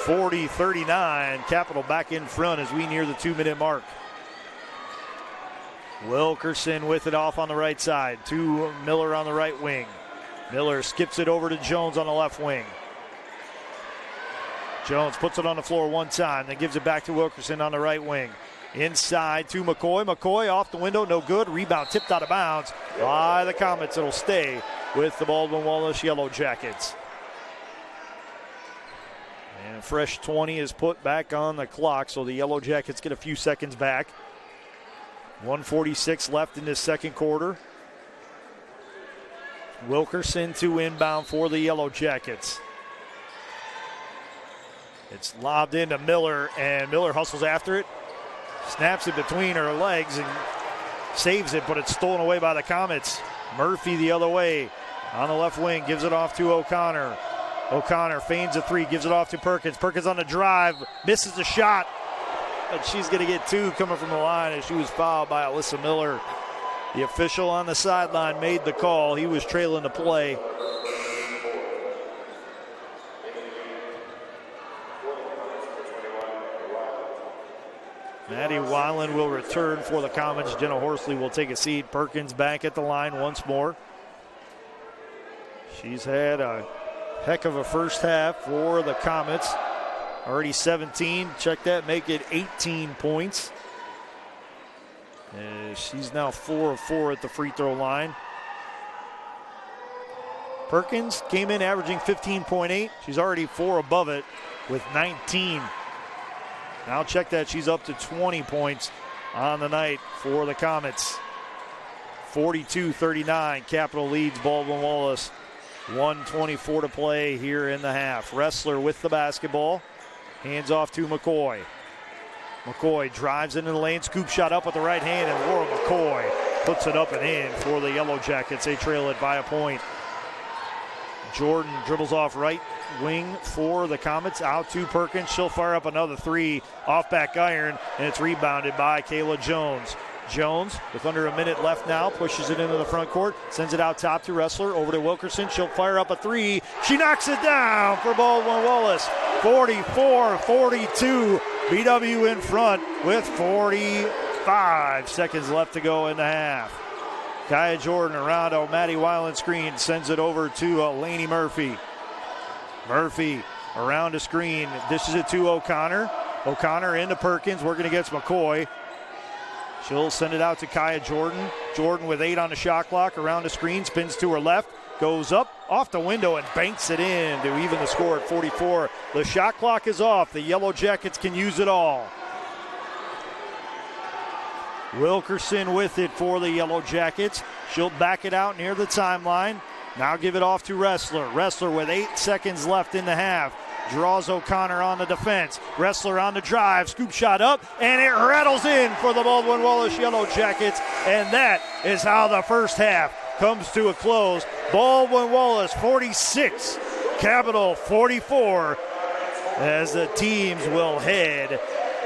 40-39. Capital back in front as we near the 2-minute mark. Wilkerson with it off on the right side to Miller on the right wing. Miller skips it over to Jones on the left wing. Jones puts it on the floor one time, then gives it back to Wilkerson on the right wing. Inside to McCoy. McCoy off the window, no good. Rebound tipped out of bounds by the Comets. It'll stay with the Baldwin Wallace Yellow Jackets. And fresh 20 is put back on the clock, so the Yellow Jackets get a few seconds back. 1:46 left in this second quarter. Wilkerson to inbound for the Yellow Jackets. It's lobbed into Miller, and Miller hustles after it. Snaps it between her legs and saves it, but it's stolen away by the Comets. Murphy the other way on the left wing, gives it off to O'Connor. O'Connor feigns a three, gives it off to Perkins. Perkins on the drive, misses the shot, but she's going to get two coming from the line as she was fouled by Alyssa Miller. The official on the sideline made the call. He was trailing the play. Maddie Weiland will return for the Comets. Jenna Horsley will take a seat. Perkins back at the line once more. She's had a heck of a first half for the Comets. Already 17. Check that, make it 18 points. She's now 4 of 4 at the free throw line. Perkins came in averaging 15.8. She's already 4 above it with 19. Now check that, she's up to 20 points on the night for the Comets. 42-39, Capital leads Baldwin Wallace. 1:24 to play here in the half. Ressler with the basketball. Hands off to McCoy. McCoy drives into the lane, scoop shot up with the right hand, and Laura McCoy puts it up and in for the Yellow Jackets. They trail it by a point. Jordan dribbles off right wing for the Comets, out to Perkins. She'll fire up another three off back iron, and it's rebounded by Kayla Jones. Jones, with under a minute left now, pushes it into the front court, sends it out top to Ressler, over to Wilkerson. She'll fire up a three. She knocks it down for Baldwin Wallace. 44-42. BW in front with 45 seconds left to go in the half. Kaya Jordan around a Maddie Weiland screen, sends it over to Lainey Murphy. Murphy around a screen, dishes it to O'Connor. O'Connor into Perkins, working against McCoy. She'll send it out to Kaya Jordan. Jordan with 8 on the shot clock, around the screen, spins to her left, goes up, off the window, and banks it in to even the score at 44. The shot clock is off. The Yellow Jackets can use it all. Wilkerson with it for the Yellow Jackets. She'll back it out near the timeline. Now give it off to Ressler. Ressler with 8 seconds left in the half. Draws O'Connor on the defense. Ressler on the drive. Scoop shot up, and it rattles in for the Baldwin Wallace Yellow Jackets. And that is how the first half comes to a close. Baldwin Wallace 46, Capital 44, as the teams will head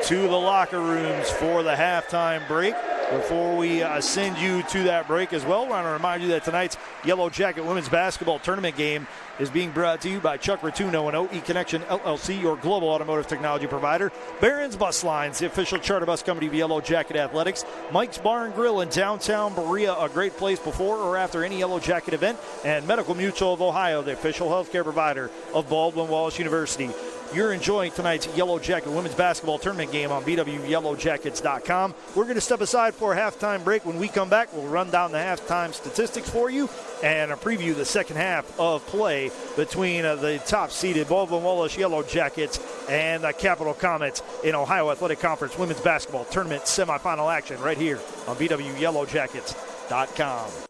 to the locker rooms for the halftime break. Before we send you to that break as well, I want to remind you that tonight's Yellow Jacket Women's Basketball Tournament game is being brought to you by Chuck Rotuno and OE Connection LLC, your global automotive technology provider. Barron's Bus Lines, the official charter bus company of Yellow Jacket Athletics. Mike's Bar and Grill in downtown Berea, a great place before or after any Yellow Jacket event. And Medical Mutual of Ohio, the official healthcare provider of Baldwin Wallace University. you're enjoying tonight's Yellow Jacket women's basketball tournament game on BWYellowJackets.com. We're going to step aside for a halftime break. When we come back, we'll run down the halftime statistics for you and preview the second half of play between the top-seeded Baldwin Wallace Yellow Jackets and the Capital Comets in Ohio Athletic Conference women's basketball tournament semifinal action right here on BWYellowJackets.com.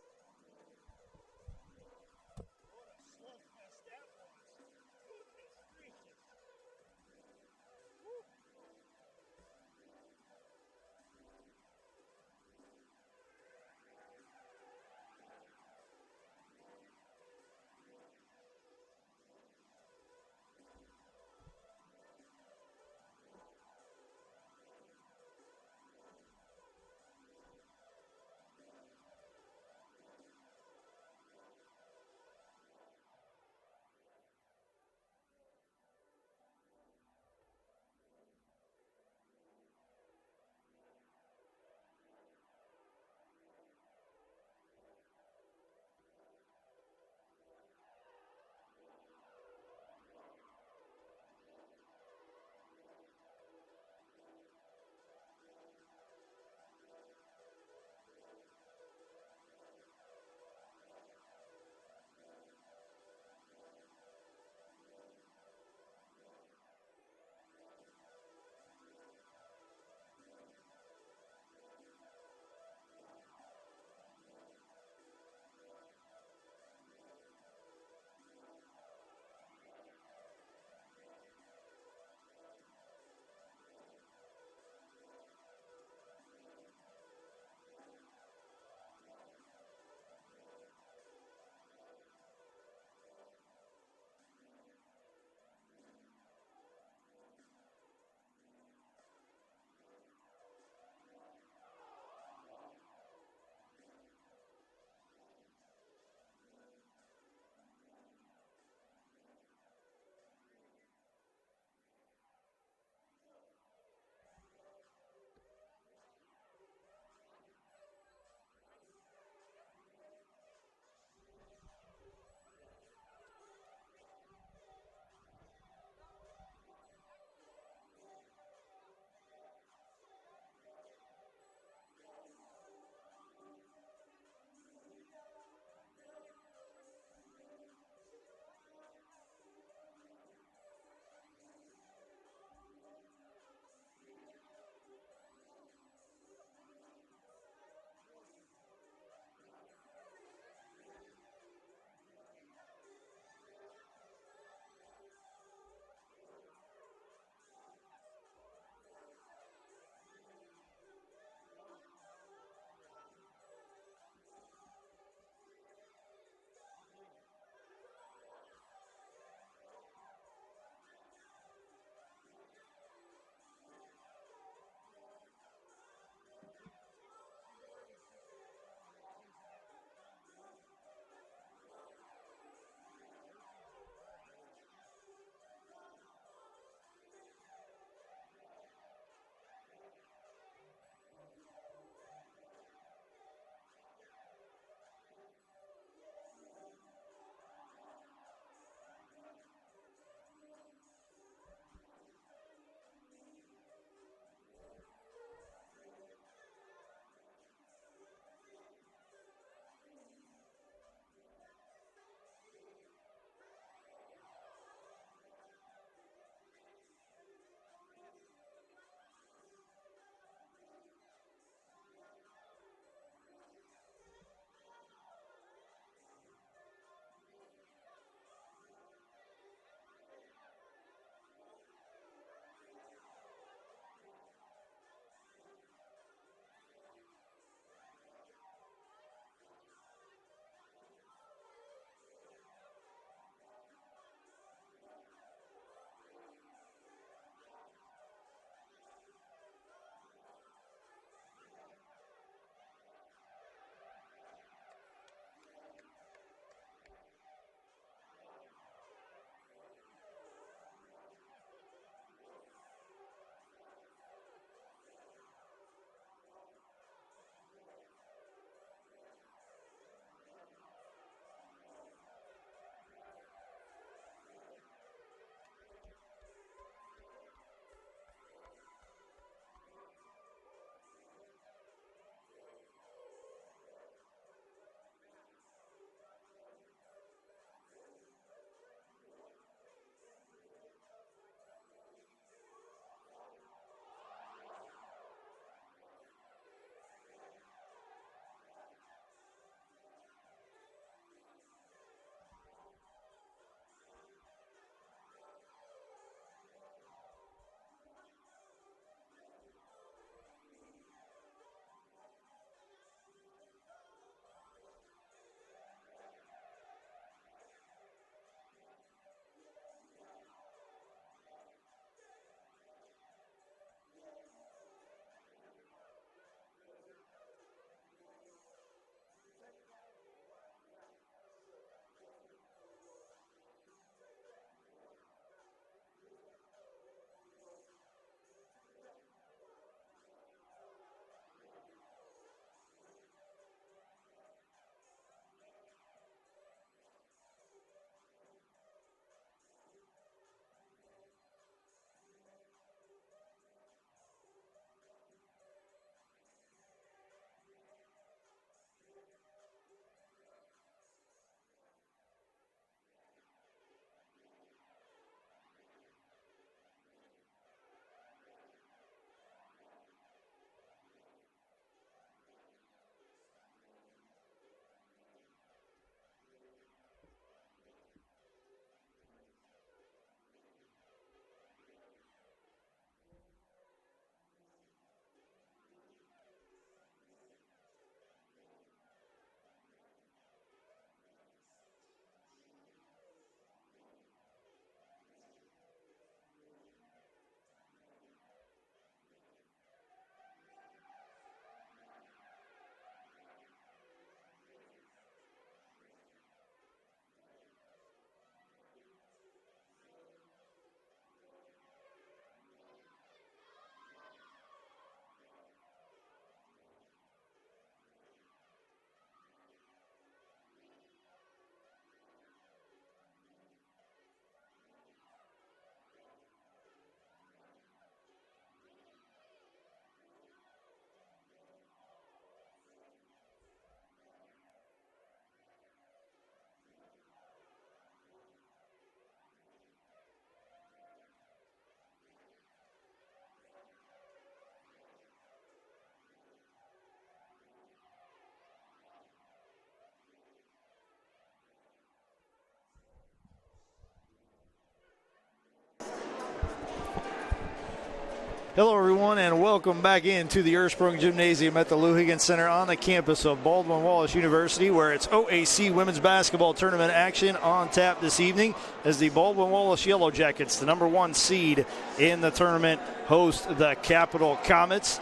Hello, everyone, and welcome back into the Ursprung Gymnasium at the Lou Higgins Center on the campus of Baldwin Wallace University, where it's OAC women's basketball tournament action on tap this evening as the Baldwin Wallace Yellow Jackets, the number 1 seed in the tournament, host the Capital Comets.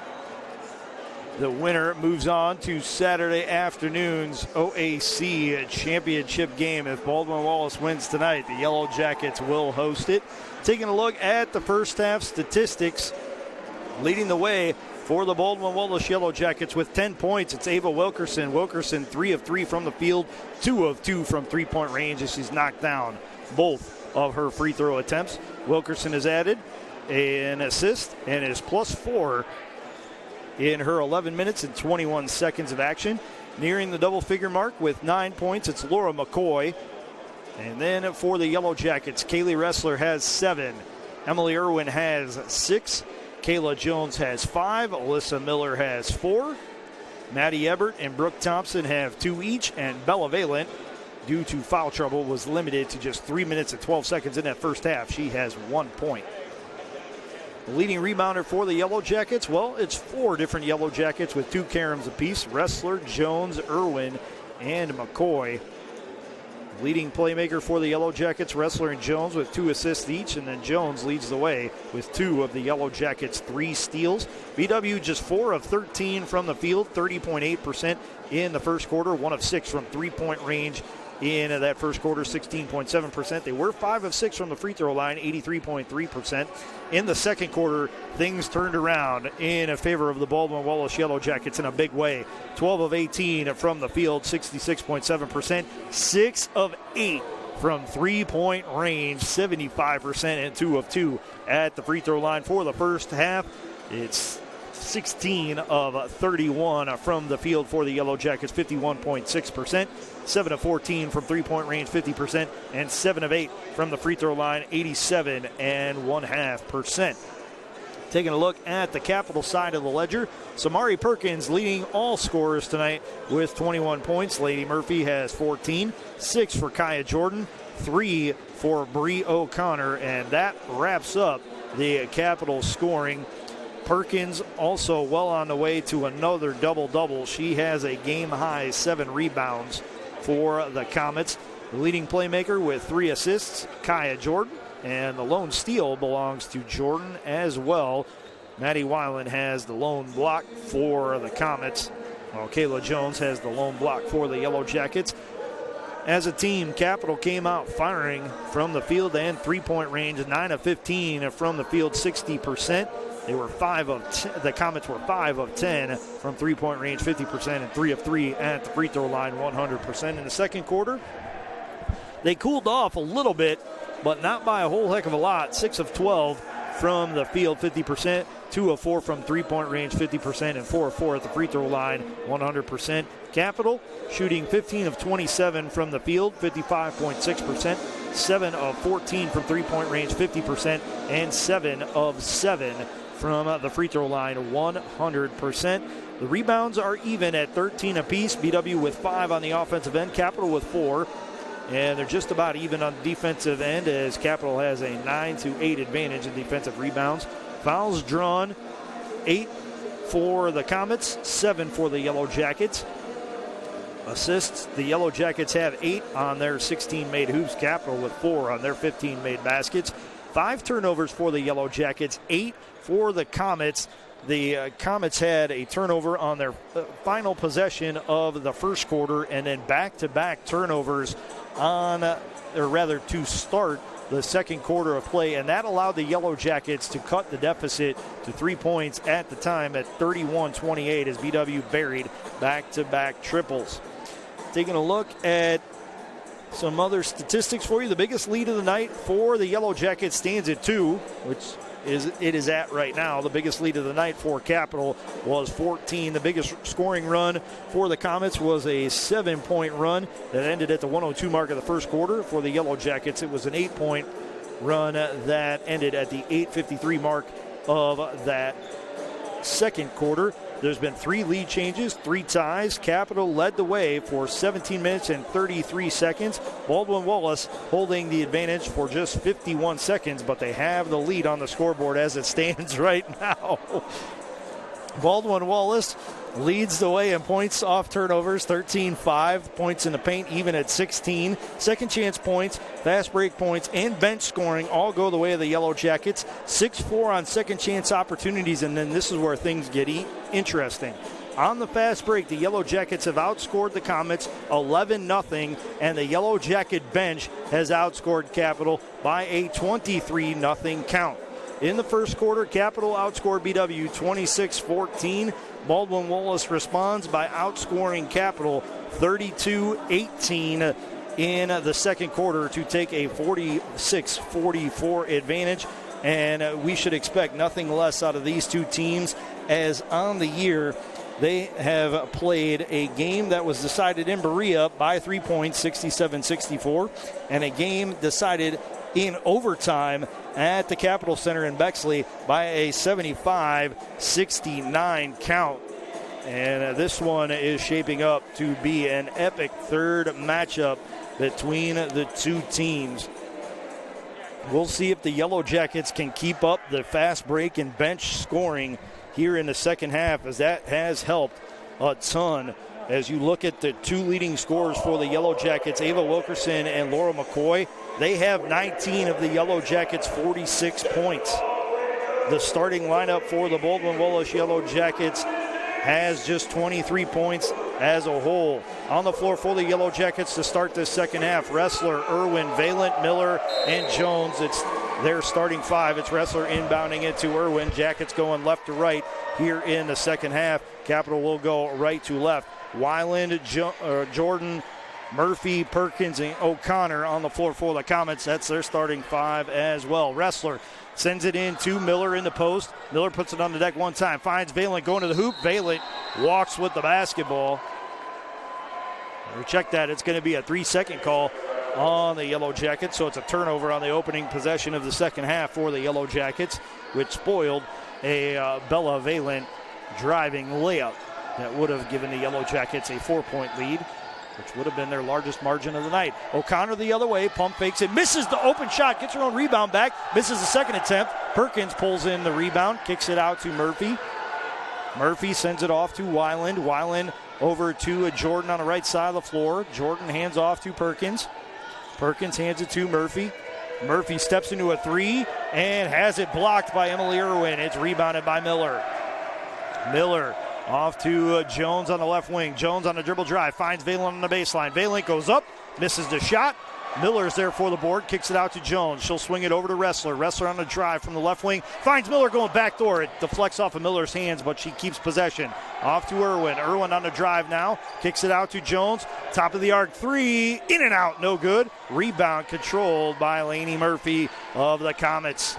The winner moves on to Saturday afternoon's OAC championship game. If Baldwin Wallace wins tonight, the Yellow Jackets will host it. Taking a look at the first half statistics, leading the way for the Baldwin Wallace Yellow Jackets with 10 points, it's Ava Wilkerson. Wilkerson 3 of 3 from the field, 2 of 2 from three-point range as she's knocked down both of her free throw attempts. Wilkerson has added an assist and is +4 in her 11 minutes and 21 seconds of action. Nearing the double-figure mark with 9 points, it's Laura McCoy. And then for the Yellow Jackets, Kaylee Ressler has 7. Emily Irwin has 6. Kayla Jones has 5. Alyssa Miller has 4. Maddie Ebert and Brooke Thompson have 2 each. And Bella Valent, due to foul trouble, was limited to just 3 minutes and 12 seconds in that first half. She has 1 point. The leading rebounder for the Yellow Jackets, well, it's 4 different Yellow Jackets with 2 Karams apiece. Ressler, Jones, Irwin, and McCoy. Leading playmaker for the Yellow Jackets, Ressler and Jones with 2 assists each, and then Jones leads the way with 2 of the Yellow Jackets' 3 steals. BW just 4 of 13 from the field, 30.8% in the first quarter, 1 of 6 from three-point range in that first quarter, 16.7%. They were 5 of 6 from the free throw line, 83.3%. In the second quarter, things turned around in favor of the Baldwin Wallace Yellow Jackets in a big way. 12 of 18 from the field, 66.7%. 6 of 8 from three-point range, 75%, and 2 of 2 at the free throw line for the first half. It's 16 of 31 from the field for the Yellow Jackets, 51.6%. 7 of 14 from three-point range, 50%, and 7 of 8 from the free throw line, 87.5%. Taking a look at the Capital side of the ledger, Samari Perkins leading all scorers tonight with 21 points. Lady Murphy has 14, 6 for Kaya Jordan, 3 for Bree O'Connor, and that wraps up the Capital scoring. Perkins also well on the way to another double-double. She has a game-high 7 rebounds for the Comets. The leading playmaker with 3 assists, Kaya Jordan, and the lone steal belongs to Jordan as well. Maddie Weiland has the lone block for the Comets, while Kayla Jones has the lone block for the Yellow Jackets. As a team, Capital came out firing from the field and three-point range, 9 of 15 from the field, 60%. They were 5 of 10, the Comets were 5 of 10 from three-point range, 50%, and 3 of 3 at the free throw line, 100%. In the second quarter, they cooled off a little bit, but not by a whole heck of a lot. 6 of 12 from the field, 50%, 2 of 4 from three-point range, 50%, and 4 of 4 at the free throw line, 100%. Capital shooting 15 of 27 from the field, 55.6%, 7 of 14 from three-point range, 50%, and 7 of 7 from the free throw line, 100%. The rebounds are even at 13 apiece. BW with 5 on the offensive end, Capital with 4. And they're just about even on the defensive end as Capital has a 9-8 advantage in defensive rebounds. Fouls drawn, 8 for the Comets, 7 for the Yellow Jackets. Assists, the Yellow Jackets have 8 on their 16 made hoops. Capital with 4 on their 15 made baskets. 5 turnovers for the Yellow Jackets, 8 for the Comets. The Comets had a turnover on their final possession of the first quarter, and then back-to-back turnovers to start the second quarter of play, and that allowed the Yellow Jackets to cut the deficit to 3 points at the time at 31-28 as BW buried back-to-back triples. Taking a look at some other statistics for you. The biggest lead of the night for the Yellow Jackets stands at 2, which it is at right now. The biggest lead of the night for Capital was 14. The biggest scoring run for the Comets was a 7-point run that ended at the 102 mark of the first quarter. For the Yellow Jackets, it was an 8-point run that ended at the 8:53 mark of that second quarter. There's been 3 lead changes, 3 ties. Capital led the way for 17 minutes and 33 seconds. Baldwin Wallace holding the advantage for just 51 seconds, but they have the lead on the scoreboard as it stands right now. Baldwin Wallace leads the way in points off turnovers, 13-5. Points in the paint even at 16. Second chance points, fast break points, and bench scoring all go the way of the Yellow Jackets. 6-4 on second chance opportunities, and then this is where things get interesting. On the fast break, the Yellow Jackets have outscored the Comets 11-0, and the Yellow Jacket bench has outscored Capital by a 23-0 count. In the first quarter, Capital outscored BW 26-14. Baldwin Wallace responds by outscoring Capital 32-18 in the second quarter to take a 46-44 advantage. And we should expect nothing less out of these two teams, as on the year they have played a game that was decided in Berea by 3 points, 67-64, and a game decided in overtime at the Capitol Center in Bexley by a 75-69 count. And this one is shaping up to be an epic third matchup between the two teams. We'll see if the Yellow Jackets can keep up the fast break and bench scoring here in the second half, as that has helped a ton. As you look at the 2 leading scorers for the Yellow Jackets, Ava Wilkerson and Laura McCoy, they have 19 of the Yellow Jackets' 46 points. The starting lineup for the Baldwin Wallace Yellow Jackets has just 23 points as a whole. On the floor for the Yellow Jackets to start this second half, Wrestler, Irwin, Valent, Miller, and Jones. It's their starting 5. It's Wrestler inbounding it to Irwin. Jackets going left to right here in the second half. Capital will go right to left. Weiland, Jordan, Murphy, Perkins, and O'Connor on the floor for the Comets. That's their starting 5 as well. Wrestler sends it in to Miller in the post. Miller puts it on the deck one time, finds Valent going to the hoop. Valent walks with the basketball. Check that. It's going to be a 3-second call on the Yellow Jackets, so it's a turnover on the opening possession of the second half for the Yellow Jackets, which spoiled a Bella Valent driving layup that would have given the Yellow Jackets a 4-point lead, which would have been their largest margin of the night. O'Connor the other way, pump fakes it, misses the open shot, gets her own rebound back, misses the second attempt. Perkins pulls in the rebound, kicks it out to Murphy. Murphy sends it off to Weiland. Weiland over to Jordan on the right side of the floor. Jordan hands off to Perkins. Perkins hands it to Murphy. Murphy steps into a 3 and has it blocked by Emily Irwin. It's rebounded by Miller. Miller off to Jones on the left wing. Jones on the dribble drive, finds Valent on the baseline. Valent goes up, misses the shot. Miller's there for the board, kicks it out to Jones. She'll swing it over to Wrestler. Wrestler on the drive from the left wing, finds Miller going backdoor. It deflects off of Miller's hands, but she keeps possession. Off to Irwin. Irwin on the drive now, kicks it out to Jones. Top of the arc 3, in and out, no good. Rebound controlled by Lainey Murphy of the Comets.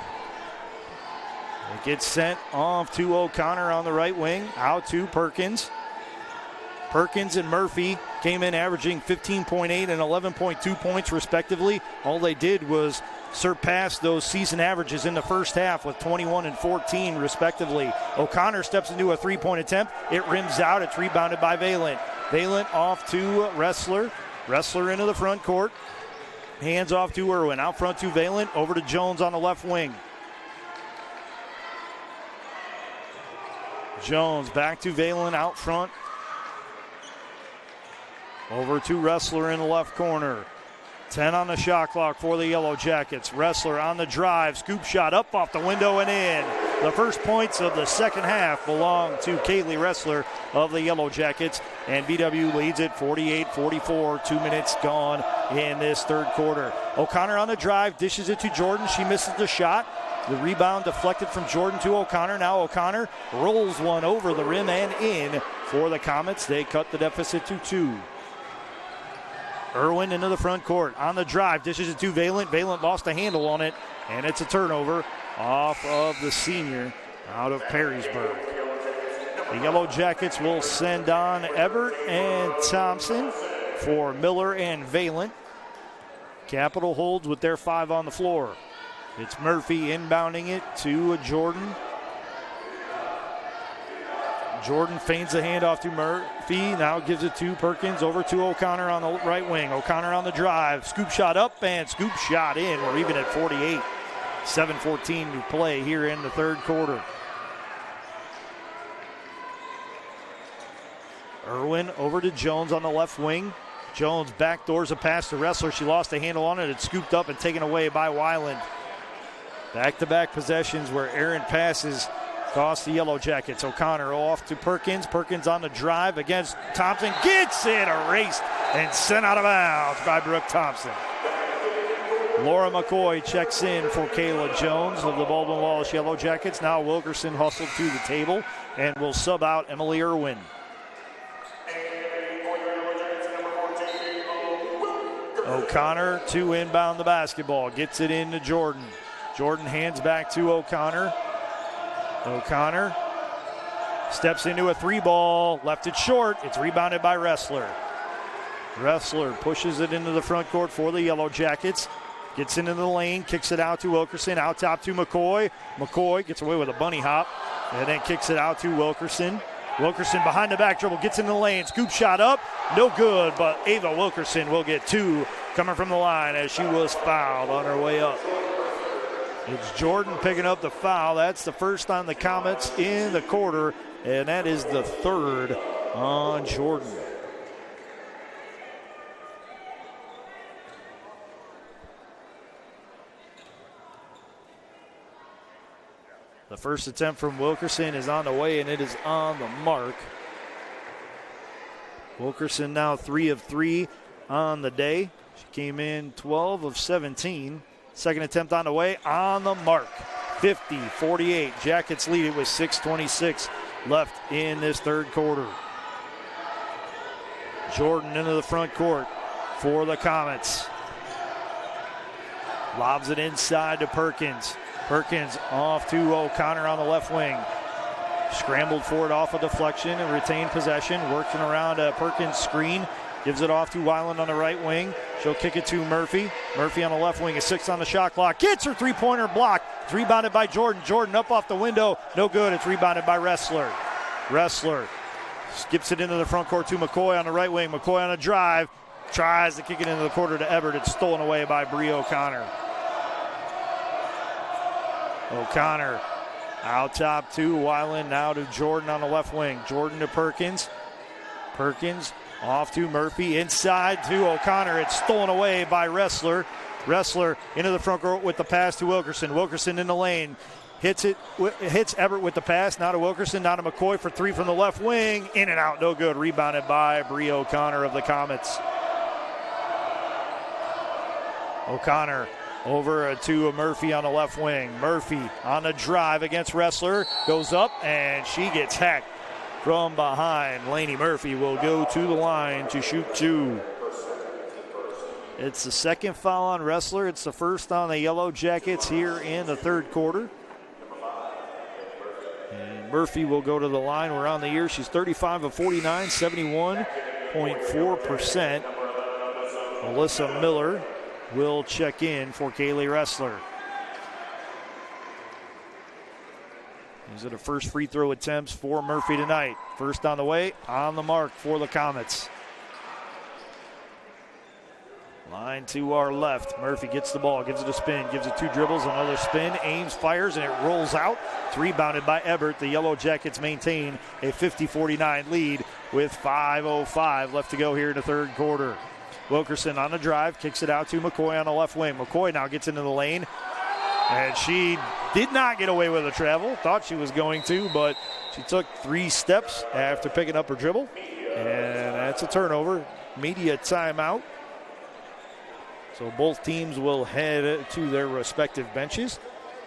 It gets sent off to O'Connor on the right wing, out to Perkins. Perkins and Murphy came in averaging 15.8 and 11.2 points respectively. All they did was surpass those season averages in the first half with 21 and 14 respectively. O'Connor steps into a 3-point attempt. It rims out. It's rebounded by Valent. Valent off to Wrestler. Wrestler into the front court. Hands off to Irwin. Out front to Valent. Over to Jones on the left wing. Jones back to Valent out front. Over to Wrestler in the left corner. 10 on the shot clock for the Yellow Jackets. Wrestler on the drive. Scoop shot up off the window and in. The first points of the second half belong to Kaylee Wrestler of the Yellow Jackets. And BW leads it 48-44. 2 minutes gone in this third quarter. O'Connor on the drive. Dishes it to Jordan. She misses the shot. The rebound deflected from Jordan to O'Connor. Now O'Connor rolls one over the rim and in for the Comets. They cut the deficit to 2. Irwin into the front court. On the drive, dishes it to Valent. Valent lost a handle on it, and it's a turnover off of the senior out of Perrysburg. The Yellow Jackets will send on Everett and Thompson for Miller and Valent. Capital holds with their 5 on the floor. It's Murphy inbounding it to Jordan. Jordan feigns the handoff to Murphy. Now gives it to Perkins, over to O'Connor on the right wing. O'Connor on the drive. Scoop shot up and scoop shot in. We're even at 48. 7:14 to play here in the third quarter. Irwin over to Jones on the left wing. Jones backdoors a pass to Wrestler. She lost the handle on it. It's scooped up and taken away by Weiland. Back-to-back possessions where errant passes cost the Yellow Jackets. O'Connor off to Perkins. Perkins on the drive against Thompson. Gets it, erased, and sent out of bounds by Brooke Thompson. Laura McCoy checks in for Kayla Jones of the Baldwin Wallace Yellow Jackets. Now Wilkerson hustled to the table and will sub out Emily Irwin. O'Connor to inbound the basketball. Gets it into Jordan. Jordan hands back to O'Connor. O'Connor steps into a three ball. Left it short. It's rebounded by Wrestler. Wrestler pushes it into the front court for the Yellow Jackets. Gets into the lane. Kicks it out to Wilkerson. Out top to McCoy. McCoy gets away with a bunny hop. And then kicks it out to Wilkerson. Wilkerson behind the back dribble, gets in the lane, scoop shot up, no good, but Ava Wilkerson will get two coming from the line as she was fouled on her way up. It's Jordan picking up the foul. That's the first on the Comets in the quarter, and that is the third on Jordan. The first attempt from Wilkerson is on the way, and it is on the mark. Wilkerson now 3 of 3 on the day. She came in 12 of 17. Second attempt on the way, on the mark. 50-48. Jackets lead it with 6:26 left in this third quarter. Jordan into the front court for the Comets. Lobs it inside to Perkins. Perkins off to O'Connor on the left wing. Scrambled for it off a deflection and retained possession. Working around Perkins' screen. Gives it off to Weiland on the right wing. She'll kick it to Murphy. Murphy on the left wing, a 6 on the shot clock. Gets her three-pointer blocked. It's rebounded by Jordan. Jordan up off the window. No good. It's rebounded by Wrestler. Wrestler skips it into the front court to McCoy on the right wing. McCoy on a drive. Tries to kick it into the quarter to Everett. It's stolen away by Bree O'Connor. O'Connor out top to Weiland, now to Jordan on the left wing. Jordan to Perkins. Perkins off to Murphy, inside to O'Connor. It's stolen away by Wrestler. Wrestler into the front court with the pass to Wilkerson. Wilkerson in the lane. Hits Everett with the pass. Now to Wilkerson, now to McCoy for three from the left wing. In and out, no good. Rebounded by Bree O'Connor of the Comets. O'Connor over to Murphy on the left wing. Murphy on the drive against Wrestler. Goes up, and she gets hacked from behind. Lainey Murphy will go to the line to shoot two. It's the second foul on Wrestler. It's the first on the Yellow Jackets here in the third quarter. And Murphy will go to the line. We're on the year. She's 35 of 49, 71.4%. Alyssa Miller will check in for Kaylee Wrestler. These are the first free throw attempts for Murphy tonight. First on the way, on the mark for the Comets. Line to our left. Murphy gets the ball, gives it a spin, gives it two dribbles, another spin, aims, fires, and it rolls out. It's rebounded by Everett. The Yellow Jackets maintain a 50-49 lead with 5:05 left to go here in the third quarter. Wilkerson on the drive, kicks it out to McCoy on the left wing. McCoy now gets into the lane, and she did not get away with a travel. Thought she was going to, but she took 3 steps after picking up her dribble, and that's a turnover. Media timeout. So both teams will head to their respective benches.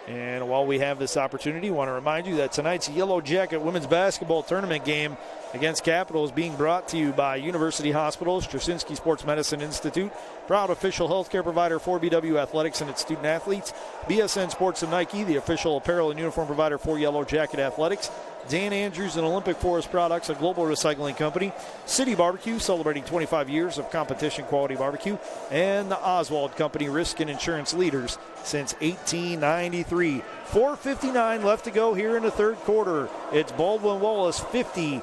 And while we have this opportunity, I want to remind you that tonight's Yellow Jacket women's basketball tournament game against Capital is being brought to you by University Hospitals, Straczynski Sports Medicine Institute, proud official healthcare provider for BW Athletics and its student athletes, BSN Sports and Nike, the official apparel and uniform provider for Yellow Jacket Athletics, Dan Andrews and Olympic Forest Products, a global recycling company. City Barbecue, celebrating 25 years of competition quality barbecue. And the Oswald Company, risk and insurance leaders since 1893. 4:59 left to go here in the third quarter. It's Baldwin Wallace 50,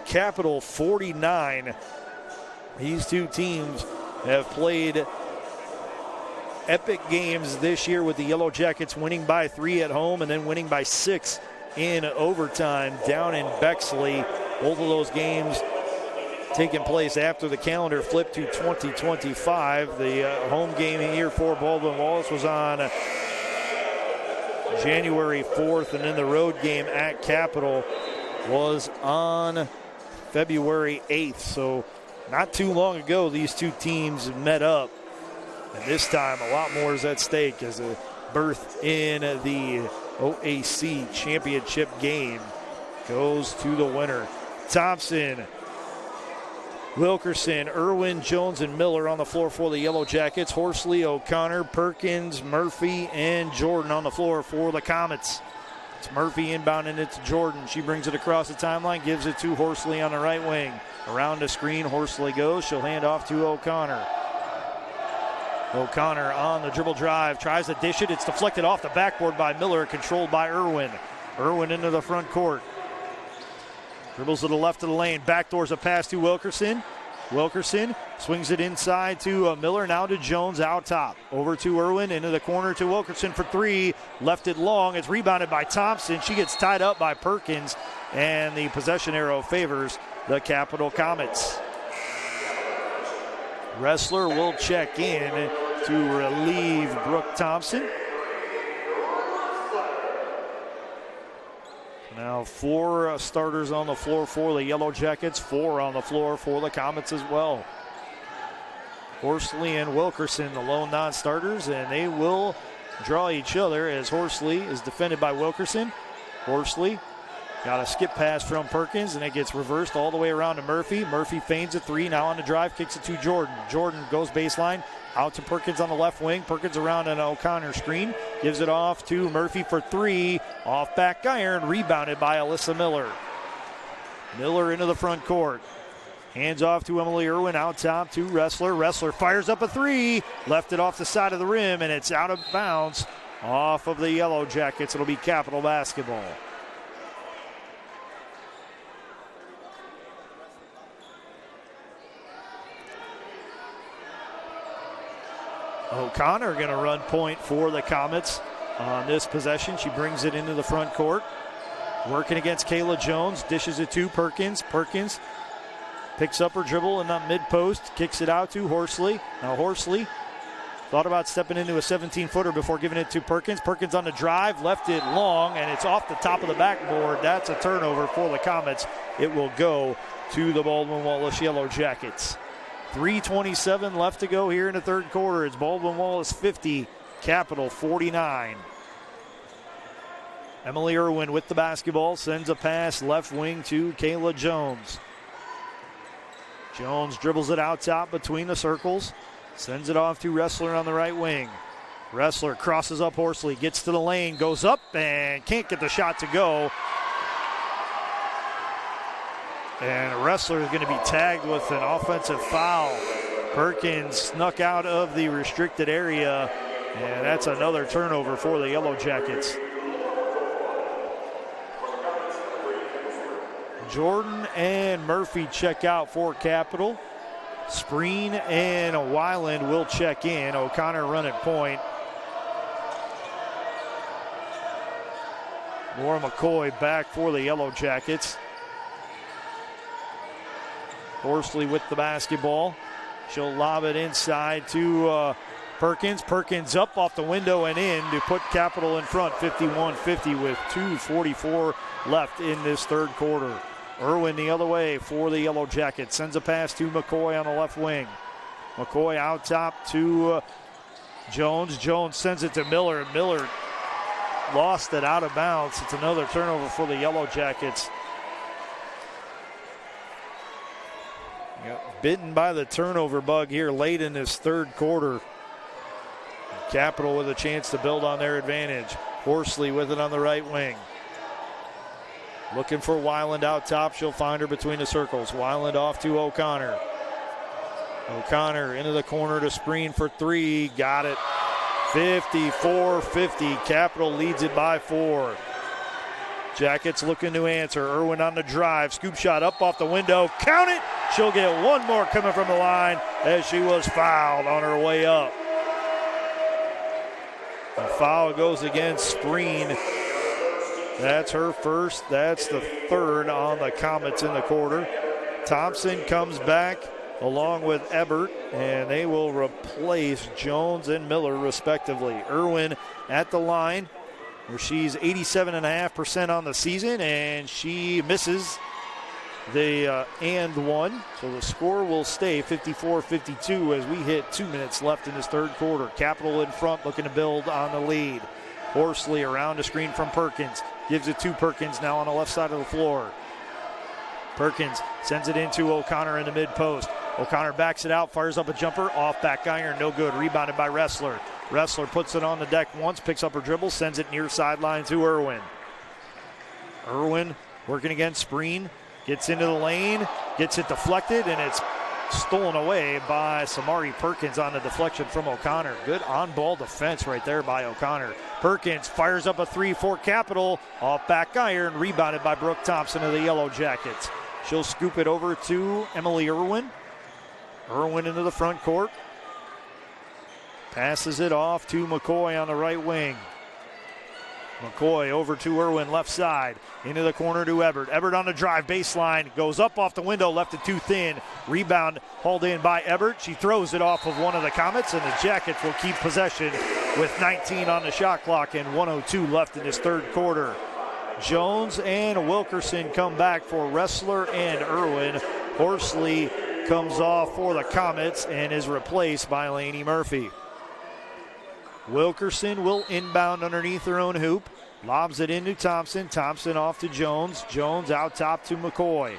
Capital 49. These two teams have played epic games this year, with the Yellow Jackets winning by 3 at home and then winning by 6 in overtime down in Bexley. Both of those games taking place after the calendar flipped to 2025. The home game here for Baldwin Wallace was on January 4th, and then the road game at Capital was on February 8th. So not too long ago, these two teams met up. And this time, a lot more is at stake as a berth in the OAC championship game goes to the winner. Thompson, Wilkerson, Irwin, Jones, and Miller on the floor for the Yellow Jackets. Horsley, O'Connor, Perkins, Murphy, and Jordan on the floor for the Comets. It's Murphy inbound, and it's Jordan. She brings it across the timeline, gives it to Horsley on the right wing. Around the screen, Horsley goes. She'll hand off to O'Connor. O'Connor on the dribble drive, tries to dish it. It's deflected off the backboard by Miller, controlled by Irwin. Irwin into the front court. Dribbles to the left of the lane, backdoors a pass to Wilkerson. Wilkerson swings it inside to Miller, now to Jones out top. Over to Irwin, into the corner to Wilkerson for 3. Left it long, it's rebounded by Thompson. She gets tied up by Perkins, and the possession arrow favors the Capital Comets. Wrestler will check in to relieve Brooke Thompson. Now 4 starters on the floor for the Yellow Jackets, 4 on the floor for the Comets as well. Horsley and Wilkerson, the lone non-starters, and they will draw each other as Horsley is defended by Wilkerson. Horsley got a skip pass from Perkins, and it gets reversed all the way around to Murphy. Murphy feigns a 3, now on the drive, kicks it to Jordan. Jordan goes baseline, out to Perkins on the left wing. Perkins around an O'Connor screen, gives it off to Murphy for 3. Off back iron, rebounded by Alyssa Miller. Miller into the front court. Hands off to Emily Irwin, out top to Wrestler. Wrestler fires up a 3, left it off the side of the rim, and it's out of bounds off of the Yellow Jackets. It'll be Capital basketball. O'Connor going to run point for the Comets on this possession. She brings it into the front court. Working against Kayla Jones, dishes it to Perkins. Perkins picks up her dribble in the mid-post, kicks it out to Horsley. Now Horsley thought about stepping into a 17-footer before giving it to Perkins. Perkins on the drive, left it long, and it's off the top of the backboard. That's a turnover for the Comets. It will go to the Baldwin Wallace Yellow Jackets. 3:27 left to go here in the third quarter. It's Baldwin Wallace 50, Capital 49. Emily Irwin with the basketball, sends a pass left wing to Kayla Jones. Jones dribbles it out top between the circles, sends it off to Wrestler on the right wing. Wrestler crosses up Horsley, gets to the lane, goes up and can't get the shot to go. And Wrestler is going to be tagged with an offensive foul. Perkins snuck out of the restricted area, and that's another turnover for the Yellow Jackets. Jordan and Murphy check out for Capital. Spreen and Weiland will check in. O'Connor running point. Laura McCoy back for the Yellow Jackets. Horsley with the basketball. She'll lob it inside to Perkins. Perkins up off the window and in to put Capital in front, 51-50 with 2:44 left in this third quarter. Irwin the other way for the Yellow Jackets. Sends a pass to McCoy on the left wing. McCoy out top to Jones. Jones sends it to Miller. Miller lost it out of bounds. It's another turnover for the Yellow Jackets. Got bitten by the turnover bug here late in this third quarter. Capital with a chance to build on their advantage. Horsley with it on the right wing. Looking for Weiland out top. She'll find her between the circles. Weiland off to O'Connor. O'Connor into the corner to Spreen for three. Got it. 54-50. Capital leads it by 4. Jackets looking to answer. Irwin on the drive. Scoop shot up off the window. Count it. She'll get one more coming from the line as she was fouled on her way up. The foul goes against Spreen. That's her first. That's the third on the Comets in the quarter. Thompson comes back along with Ebert, and they will replace Jones and Miller respectively. Irwin at the line, where she's 87.5% on the season, and she misses the and one. So the score will stay 54-52 as we hit 2 minutes left in this third quarter. Capital in front looking to build on the lead. Horsley around a screen from Perkins. Gives it to Perkins now on the left side of the floor. Perkins sends it into O'Connor in the mid-post. O'Connor backs it out, fires up a jumper, off back iron, no good. Rebounded by Ressler. Ressler puts it on the deck once, picks up her dribble, sends it near sideline to Irwin. Irwin working against Spreen, gets into the lane, gets it deflected, and it's stolen away by Samari Perkins on the deflection from O'Connor. Good on-ball defense right there by O'Connor. Perkins fires up a three for Capital, off back iron, rebounded by Brooke Thompson of the Yellow Jackets. She'll scoop it over to Emily Irwin. Irwin into the front court. Passes it off to McCoy on the right wing. McCoy over to Irwin, left side. Into the corner to Ebert. Ebert on the drive, baseline. Goes up off the window, left it too thin. Rebound hauled in by Ebert. She throws it off of one of the Comets, and the Jackets will keep possession with 19 on the shot clock and 1:02 left in this third quarter. Jones and Wilkerson come back for Ressler and Irwin. Horsley comes off for the Comets and is replaced by Lainey Murphy. Wilkerson will inbound underneath her own hoop. Lobs it into Thompson. Thompson off to Jones. Jones out top to McCoy.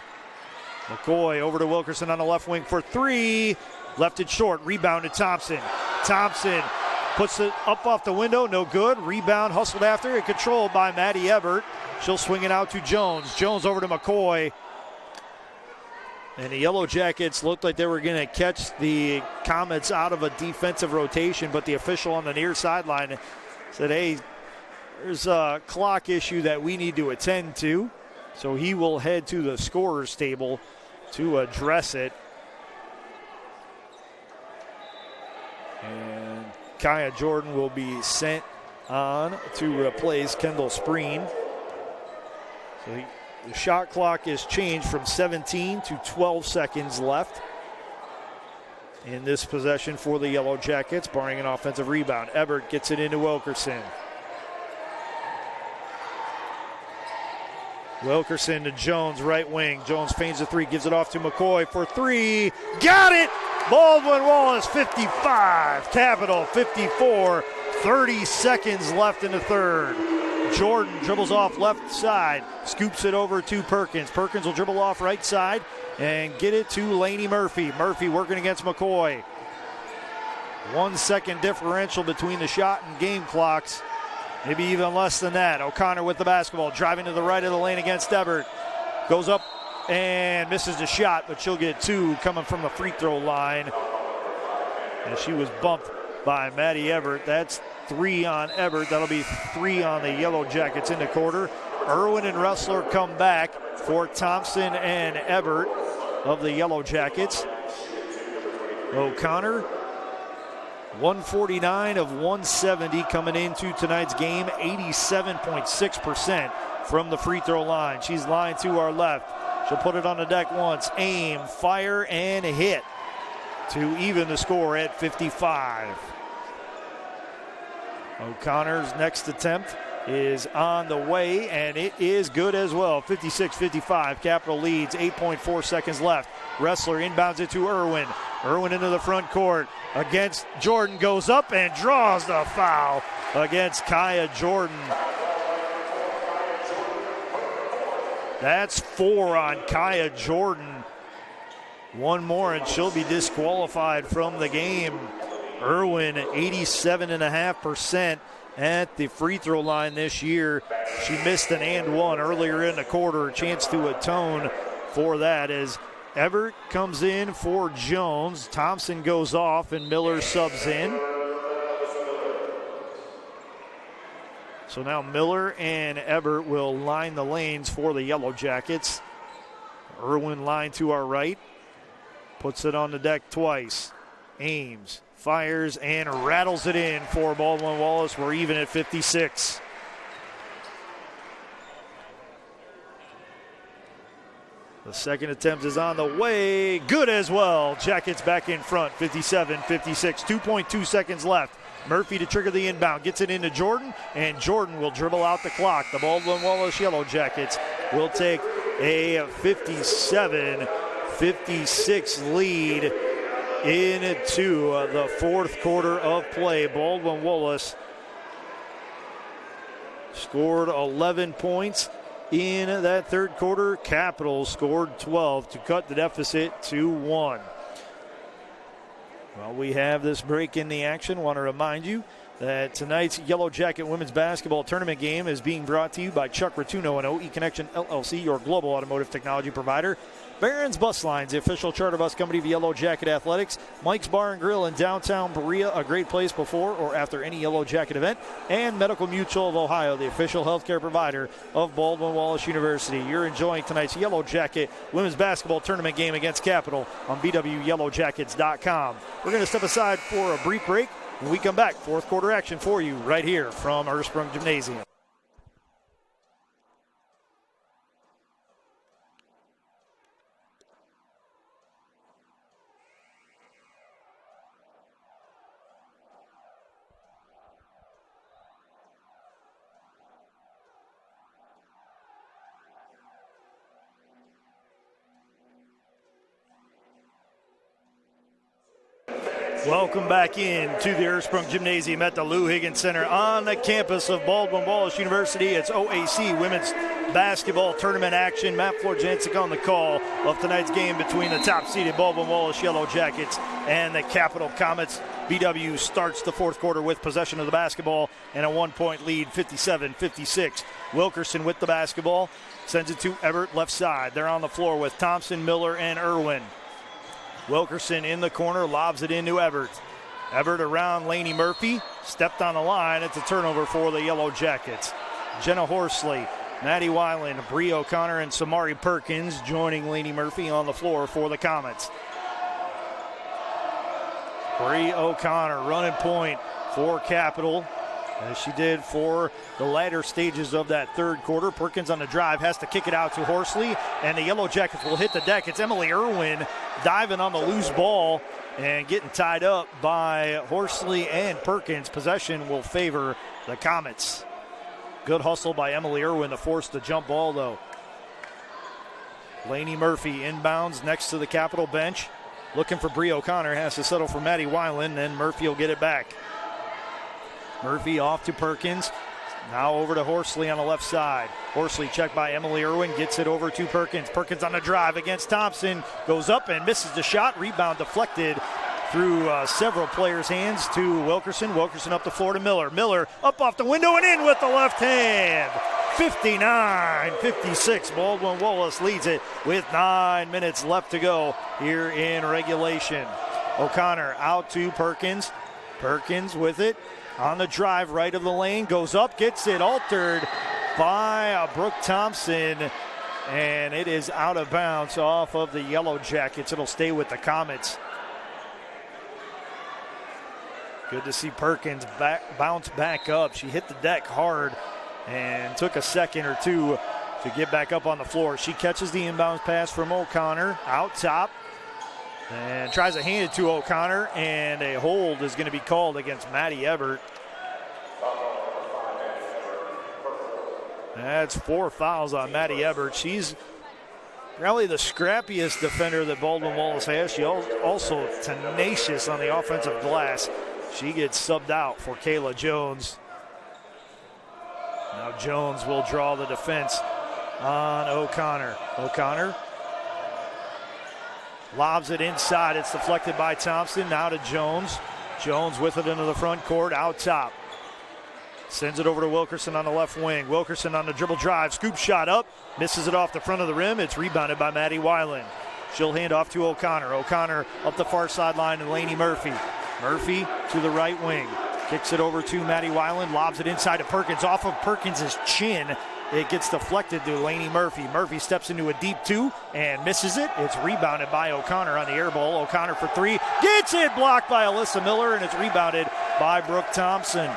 McCoy over to Wilkerson on the left wing for three. Left it short. Rebound to Thompson. Thompson puts it up off the window. No good. Rebound hustled after and controlled by Maddie Ebert. She'll swing it out to Jones. Jones over to McCoy. And the Yellow Jackets looked like they were going to catch the Comets out of a defensive rotation, but the official on the near sideline said, hey, there's a clock issue that we need to attend to. So he will head to the scorer's table to address it. And Kaya Jordan will be sent on to replace Kendall Spreen. So the shot clock is changed from 17 to 12 seconds left in this possession for the Yellow Jackets, barring an offensive rebound. Ebert gets it into Wilkerson. Wilkerson to Jones, right wing. Jones feigns a three, gives it off to McCoy for three. Got it! Baldwin Wallace 55, Capital 54, 30 seconds left in the third. Jordan dribbles off left side, scoops it over to Perkins. Perkins will dribble off right side and get it to Lainey Murphy. Murphy working against McCoy. 1 second differential between the shot and game clocks. Maybe even less than that. O'Connor with the basketball, driving to the right of the lane against Ebert. Goes up and misses the shot, but she'll get two coming from the free throw line. And she was bumped by Maddie Ebert. That's three on Ebert. That'll be three on the Yellow Jackets in the quarter. Irwin and Ressler come back for Thompson and Ebert of the Yellow Jackets. O'Connor, 149 of 170 coming into tonight's game, 87.6% from the free throw line. She's lined to our left. She'll put it on the deck once, aim, fire, and hit to even the score at 55. O'Connor's next attempt is on the way, and it is good as well. 56-55, Capital leads, 8.4 seconds left. Ressler inbounds it to Irwin. Irwin into the front court against Jordan, goes up and draws the foul against Kaya Jordan. That's four on Kaya Jordan. One more and she'll be disqualified from the game. Irwin, 87.5%, at the free throw line this year. She missed an and one earlier in the quarter. A chance to atone for that as Everett comes in for Jones. Thompson goes off and Miller subs in. So now Miller and Everett will line the lanes for the Yellow Jackets. Irwin line to our right. Puts it on the deck twice. Aims, fires, and rattles it in for Baldwin Wallace. We're even at 56. The second attempt is on the way. Good as well. Jackets back in front, 57-56. 2.2 seconds left. Murphy to trigger the inbound. Gets it into Jordan, and Jordan will dribble out the clock. The Baldwin Wallace Yellow Jackets will take a 57-56 lead into the fourth quarter of play. Baldwin Wallace scored 11 points in that third quarter. Capitals scored 12 to cut the deficit to 1. Well, we have this break in the action. Want to remind you that tonight's Yellow Jacket women's basketball tournament game is being brought to you by Chuck Rotuno and OE Connection LLC, your global automotive technology provider. Barron's Bus Lines, the official charter bus company of Yellow Jacket Athletics. Mike's Bar and Grill in downtown Berea, a great place before or after any Yellow Jacket event. And Medical Mutual of Ohio, the official healthcare provider of Baldwin Wallace University. You're enjoying tonight's Yellow Jacket women's basketball tournament game against Capital on BWYellowJackets.com. We're going to step aside for a brief break. When we come back, fourth quarter action for you right here from Ursprung Gymnasium. Welcome back in to the Ursprung Gymnasium at the Lou Higgins Center on the campus of Baldwin Wallace University. It's OAC women's basketball tournament action. Matt Florjancic on the call of tonight's game between the top-seeded Baldwin Wallace Yellow Jackets and the Capital Comets. BW starts the fourth quarter with possession of the basketball and a 1-point lead, 57-56. Wilkerson with the basketball, sends it to Everett left side. They're on the floor with Thompson, Miller, and Irwin. Wilkerson in the corner, lobs it into Everett. Everett around Laney Murphy, stepped on the line. It's a turnover for the Yellow Jackets. Jenna Horsley, Maddie Weiland, Bree O'Connor, and Samari Perkins joining Laney Murphy on the floor for the Comets. Bree O'Connor running point for Capital, as she did for the latter stages of that third quarter. Perkins on the drive has to kick it out to Horsley, and the Yellow Jackets will hit the deck. It's Emily Irwin diving on the loose ball and getting tied up by Horsley and Perkins. Possession will favor the Comets. Good hustle by Emily Irwin to force the jump ball, though. Laney Murphy inbounds next to the Capital bench. Looking for Bree O'Connor, has to settle for Maddie Weiland, and Murphy will get it back. Murphy off to Perkins. Now over to Horsley on the left side. Horsley checked by Emily Irwin, gets it over to Perkins. Perkins on the drive against Thompson. Goes up and misses the shot. Rebound deflected through several players' hands to Wilkerson. Wilkerson up the floor to Miller. Miller up off the window and in with the left hand. 59-56. Baldwin Wallace leads it with 9 minutes left to go here in regulation. O'Connor out to Perkins. Perkins with it. On the drive, right of the lane, goes up, gets it altered by Brooke Thompson, and it is out of bounds off of the Yellow Jackets. It'll stay with the Comets. Good to see Perkins bounce back up. She hit the deck hard and took a second or two to get back up on the floor. She catches the inbounds pass from O'Connor out top and tries to hand it to O'Connor, and a hold is going to be called against Maddie Everett. That's 4 fouls on Maddie Everett. She's probably the scrappiest defender that Baldwin Wallace has. She also tenacious on the offensive glass. She gets subbed out for Kayla Jones. Now Jones will draw the defense on O'Connor. O'Connor lobs it inside. It's deflected by Thompson. Now to Jones. Jones with it into the front court, out top. Sends it over to Wilkerson on the left wing. Wilkerson on the dribble drive. Scoop shot up. Misses it off the front of the rim. It's rebounded by Maddie Weiland. She'll hand off to O'Connor. O'Connor up the far sideline to Lainey Murphy. Murphy to the right wing. Kicks it over to Maddie Weiland. Lobs it inside to Perkins. Off of Perkins' chin. It gets deflected to Lainey Murphy. Murphy steps into a deep two and misses it. It's rebounded by O'Connor on the air ball. O'Connor for three. Gets it blocked by Alyssa Miller, and it's rebounded by Brooke Thompson.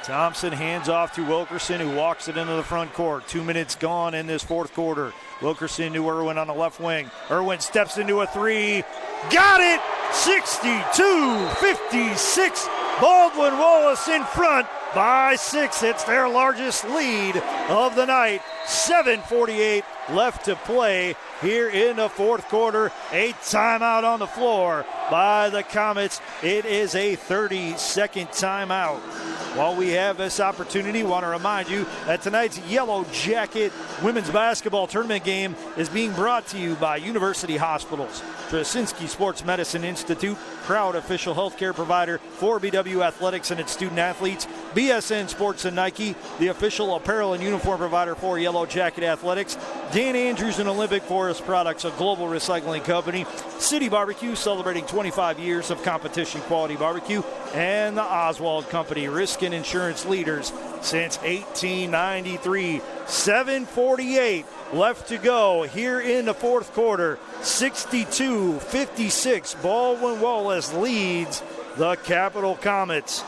Thompson hands off to Wilkerson, who walks it into the front court. 2 minutes gone in this fourth quarter. Wilkerson to Irwin on the left wing. Irwin steps into a three. Got it! 62-56. Baldwin Wallace in front by 6. It's their largest lead of the night. 7:48 left to play here in the fourth quarter. A timeout on the floor by the Comets. It is a 30-second timeout. While we have this opportunity, I want to remind you that tonight's Yellow Jacket women's basketball tournament game is being brought to you by University Hospitals, Trasinski Sports Medicine Institute, proud official healthcare provider for BW Athletics and its student athletes, BSN Sports and Nike, the official apparel and uniform provider for Yellow Jacket Athletics, Dan Andrews and Olympic Forest Products, a global recycling company, City Barbecue, celebrating 25 years of competition quality barbecue, and the Oswald Company, risk and insurance leaders since 1893. 7:48 left to go here in the fourth quarter. 62-56. Baldwin Wallace leads the Capital Comets.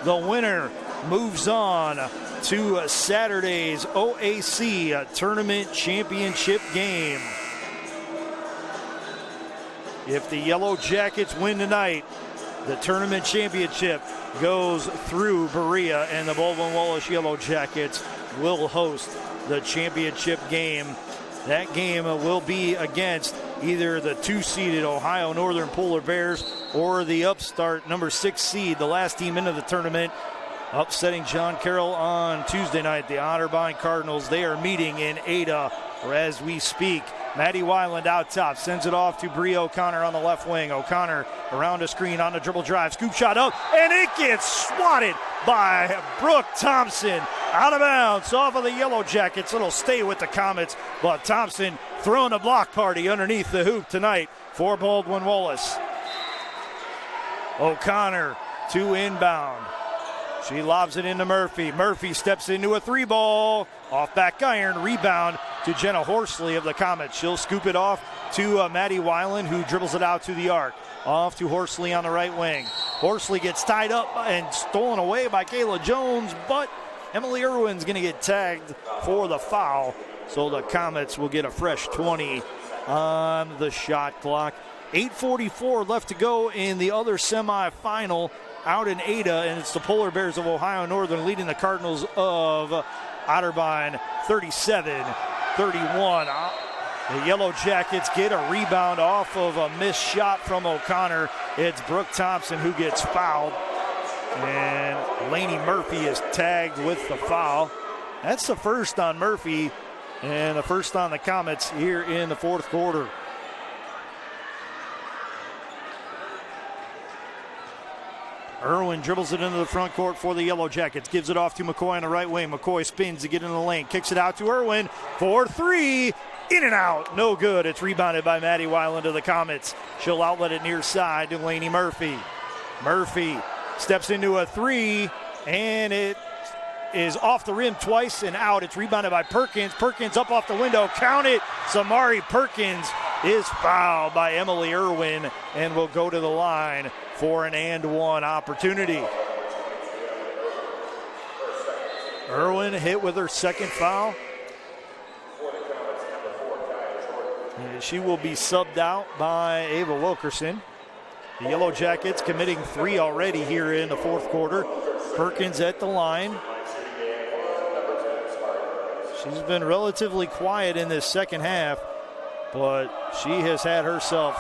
The winner moves on to Saturday's OAC Tournament Championship game. If the Yellow Jackets win tonight, the tournament championship goes through Berea, and the Baldwin Wallace Yellow Jackets will host the championship game. That game will be against either the 2-seeded Ohio Northern Polar Bears or the upstart number 6 seed, the last team into the tournament, upsetting John Carroll on Tuesday night. The Otterbein Cardinals, they are meeting in Ada as we speak. Maddie Weiland out top, sends it off to Bree O'Connor on the left wing. O'Connor around a screen on the dribble drive, scoop shot up, and it gets swatted by Brooke Thompson. Out of bounds off of the Yellow Jackets. It'll stay with the Comets, but Thompson throwing a block party underneath the hoop tonight for Baldwin Wallace. O'Connor to inbound. She lobs it into Murphy. Murphy steps into a three ball. Off back iron, rebound to Jenna Horsley of the Comets. She'll scoop it off to Maddie Weiland, who dribbles it out to the arc. Off to Horsley on the right wing. Horsley gets tied up and stolen away by Kayla Jones, but Emily Irwin's going to get tagged for the foul. So the Comets will get a fresh 20 on the shot clock. 8:44 left to go in the other semifinal out in Ada, and it's the Polar Bears of Ohio Northern leading the Cardinals of Otterbein 37-31. The Yellow Jackets get a rebound off of a missed shot from O'Connor. It's Brooke Thompson who gets fouled, and Lainey Murphy is tagged with the foul. That's the first on Murphy and the first on the Comets here in the fourth quarter. Irwin dribbles it into the front court for the Yellow Jackets. Gives it off to McCoy on the right wing. McCoy spins to get in the lane. Kicks it out to Irwin for three. In and out. No good. It's rebounded by Maddie Weiland of the Comets. She'll outlet it near side to Lainey Murphy. Murphy steps into a three, and it is off the rim twice and out. It's rebounded by Perkins. Perkins up off the window. Count it. Samari Perkins is fouled by Emily Irwin and will go to the line for an and one opportunity. Irwin hit with her second foul. And she will be subbed out by Ava Wilkerson. The Yellow Jackets committing 3 already here in the fourth quarter. Perkins at the line. She's been relatively quiet in this second half, but she has had herself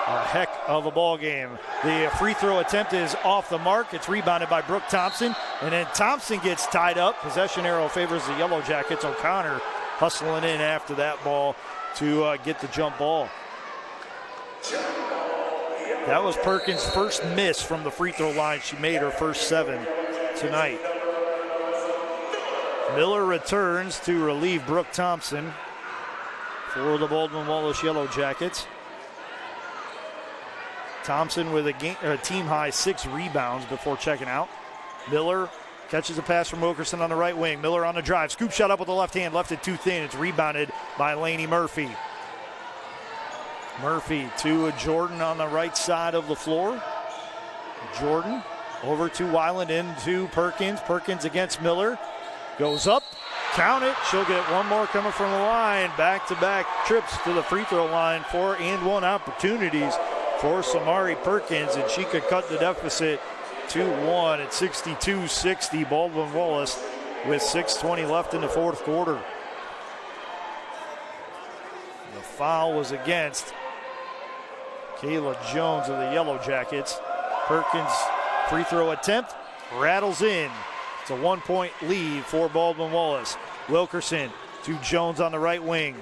a heck of a ball game. The free throw attempt is off the mark. It's rebounded by Brooke Thompson, and then Thompson gets tied up. Possession arrow favors the Yellow Jackets. O'Connor hustling in after that ball to get the jump ball. That was Perkins' first miss from the free throw line. She made her first 7 tonight. Miller returns to relieve Brooke Thompson for the Baldwin Wallace Yellow Jackets. Thompson with a team-high 6 rebounds before checking out. Miller catches a pass from Wilkerson on the right wing. Miller on the drive. Scoop shot up with the left hand. Left it too thin. It's rebounded by Lainey Murphy. Murphy to Jordan on the right side of the floor. Jordan over to Weiland into Perkins. Perkins against Miller. Goes up. Count it. She'll get one more coming from the line. Back-to-back trips to the free throw line. 4-and-1 opportunities for Samari Perkins, and she could cut the deficit to 1 at 62-60. Baldwin Wallace with 6:20 left in the fourth quarter. The foul was against Kayla Jones of the Yellow Jackets. Perkins' free throw attempt rattles in. It's a 1-point lead for Baldwin Wallace. Wilkerson to Jones on the right wing.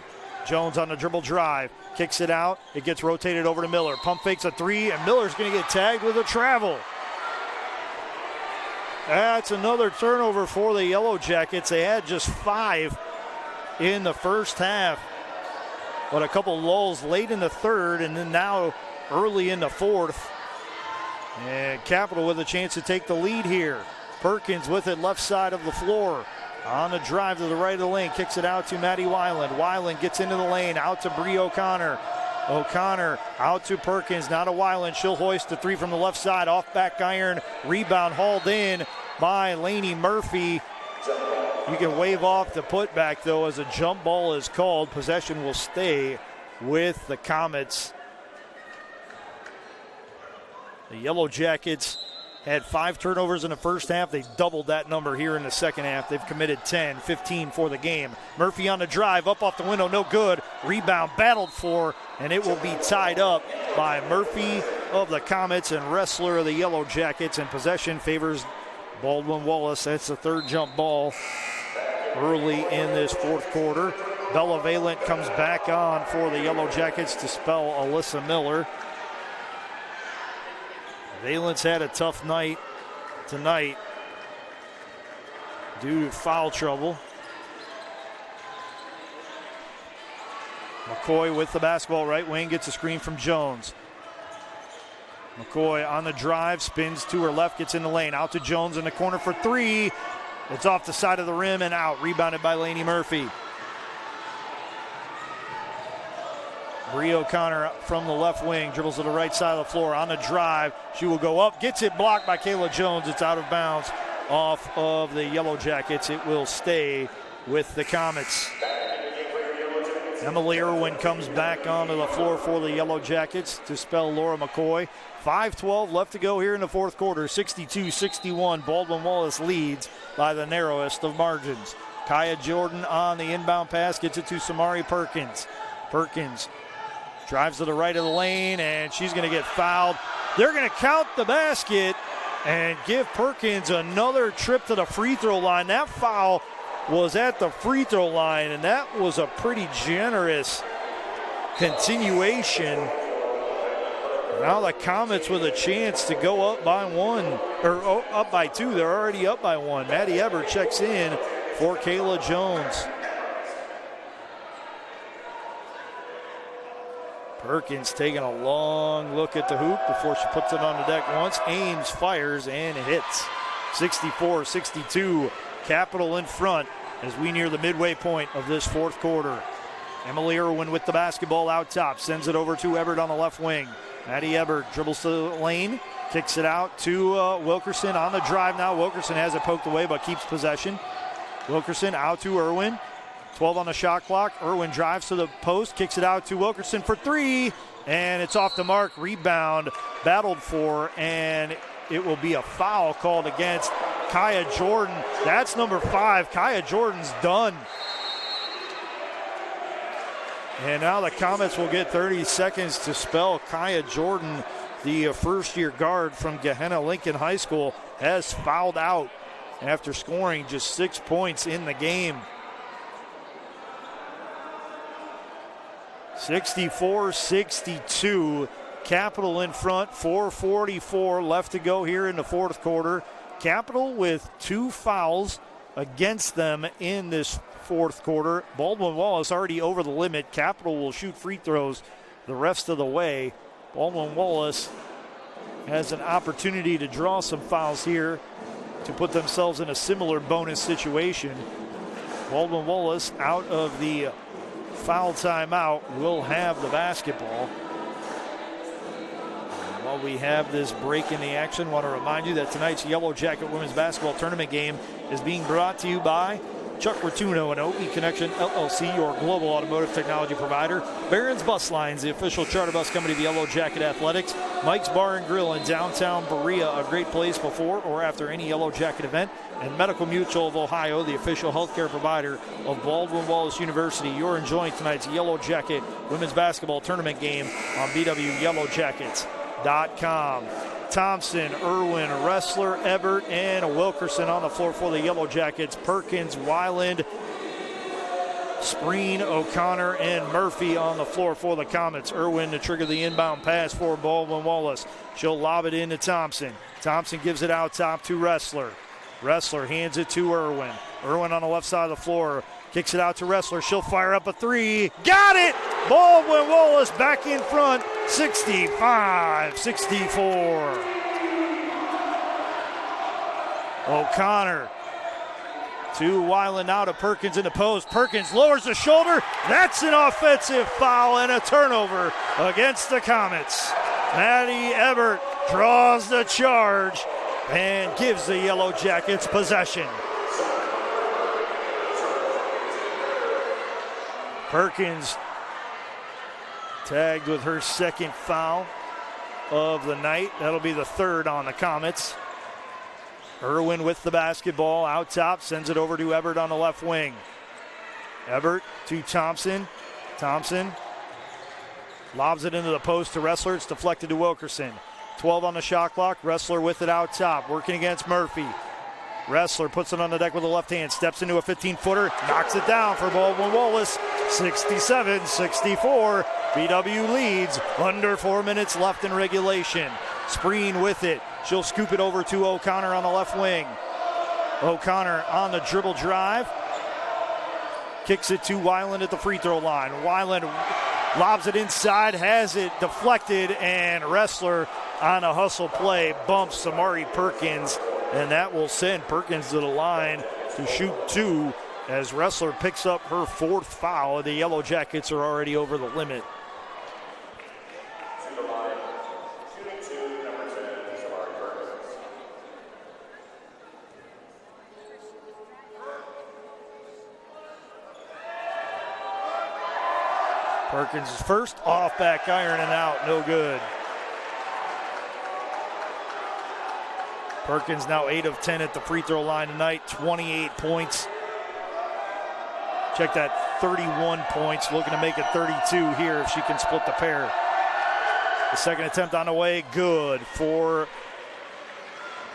Jones on the dribble drive, kicks it out. It gets rotated over to Miller. Pump fakes a 3, and Miller's going to get tagged with a travel. That's another turnover for the Yellow Jackets. They had just 5 in the first half, but a couple lulls late in the third, and then now early in the fourth. And Capital with a chance to take the lead here. Perkins with it left side of the floor. On the drive to the right of the lane, kicks it out to Maddie Weiland. Weiland gets into the lane, out to Bree O'Connor. O'Connor out to Perkins, now to Weiland. She'll hoist the 3 from the left side, off back iron. Rebound hauled in by Lainey Murphy. You can wave off the putback, though, as a jump ball is called. Possession will stay with the Comets. The Yellow Jackets had 5 turnovers in the first half. They doubled that number here in the second half. They've committed 10, 15 for the game. Murphy on the drive, up off the window, no good. Rebound battled for, and it will be tied up by Murphy of the Comets and Wrestler of the Yellow Jackets, and possession favors Baldwin Wallace. That's the third jump ball early in this fourth quarter. Bella Valent comes back on for the Yellow Jackets to spell Alyssa Miller. Valent's had a tough night tonight due to foul trouble. McCoy with the basketball, right wing, gets a screen from Jones. McCoy on the drive, spins to her left, gets in the lane, out to Jones in the corner for 3. It's off the side of the rim and out, rebounded by Lainey Murphy. Bree O'Connor from the left wing, dribbles to the right side of the floor on the drive. She will go up, gets it blocked by Kayla Jones. It's out of bounds off of the Yellow Jackets. It will stay with the Comets. Emily Irwin comes back onto the floor for the Yellow Jackets to spell Laura McCoy. 5:12 left to go here in the fourth quarter. 62-61. Baldwin Wallace leads by the narrowest of margins. Kaya Jordan on the inbound pass, gets it to Samari Perkins. Perkins drives to the right of the lane, and she's going to get fouled. They're going to count the basket and give Perkins another trip to the free throw line. That foul was at the free throw line, and that was a pretty generous continuation. Now the Comets with a chance to go up by 1, or up by 2. They're already up by 1. Maddie Eber checks in for Kayla Jones. Perkins taking a long look at the hoop before she puts it on the deck once. Ames, fires, and hits. 64-62. Capital in front as we near the midway point of this fourth quarter. Emily Irwin with the basketball out top. Sends it over to Ebert on the left wing. Maddie Ebert dribbles to the lane. Kicks it out to Wilkerson on the drive now. Wilkerson has it poked away but keeps possession. Wilkerson out to Irwin. 12 on the shot clock. Irwin drives to the post, kicks it out to Wilkerson for 3, and it's off the mark. Rebound battled for, and it will be a foul called against Kaya Jordan. That's number 5. Kaya Jordan's done. And now the Comets will get 30 seconds to spell Kaya Jordan, the first-year guard from Gehenna Lincoln High School, has fouled out after scoring just 6 points in the game. 64-62. Capital in front, 4:44 left to go here in the fourth quarter. Capital with 2 fouls against them in this fourth quarter. Baldwin Wallace already over the limit. Capital will shoot free throws the rest of the way. Baldwin Wallace has an opportunity to draw some fouls here to put themselves in a similar bonus situation. Baldwin Wallace, out of the foul timeout, will have the basketball. And while we have this break in the action, I want to remind you that tonight's Yellow Jacket Women's Basketball Tournament game is being brought to you by Chuck Rotuno and OE Connection LLC, your global automotive technology provider. Barron's Bus Lines, the official charter bus company of Yellow Jacket Athletics. Mike's Bar and Grill in downtown Berea, a great place before or after any Yellow Jacket event. And Medical Mutual of Ohio, the official healthcare provider of Baldwin Wallace University. You're enjoying tonight's Yellow Jacket Women's Basketball Tournament game on BWYellowJackets.com. Thompson, Irwin, Ressler, Ebert, and Wilkerson on the floor for the Yellow Jackets. Perkins, Weiland, Spreen, O'Connor, and Murphy on the floor for the Comets. Irwin to trigger the inbound pass for Baldwin Wallace. She'll lob it into Thompson. Thompson gives it out top to Ressler. Ressler hands it to Irwin. Irwin on the left side of the floor. Kicks it out to Ressler. She'll fire up a 3. Got it! Baldwin Wallace back in front, 65-64. O'Connor to Weiland, now to Perkins in the post. Perkins lowers the shoulder. That's an offensive foul and a turnover against the Comets. Maddie Ebert draws the charge and gives the Yellow Jackets possession. Perkins tagged with her second foul of the night. That'll be the third on the Comets. Irwin with the basketball out top, sends it over to Ebert on the left wing. Ebert to Thompson. Thompson lobs it into the post to Ressler. It's deflected to Wilkerson. 12 on the shot clock. Ressler with it out top, working against Murphy. Ressler puts it on the deck with the left hand, steps into a 15-footer, knocks it down for Baldwin Wallace. 67-64. BW leads. Under 4 minutes left in regulation. Spreen with it. She'll scoop it over to O'Connor on the left wing. O'Connor on the dribble drive. Kicks it to Weiland at the free throw line. Weiland lobs it inside, has it deflected, and Ressler on a hustle play bumps Samari Perkins, and that will send Perkins to the line to shoot 2 as Ressler picks up her 4th foul. The Yellow Jackets are already over the limit. Perkins is first, off back iron and out, no good. Perkins now 8 of 10 at the free throw line tonight, 28 points. Check that, 31 points, looking to make it 32 here if she can split the pair. The second attempt on the way, good for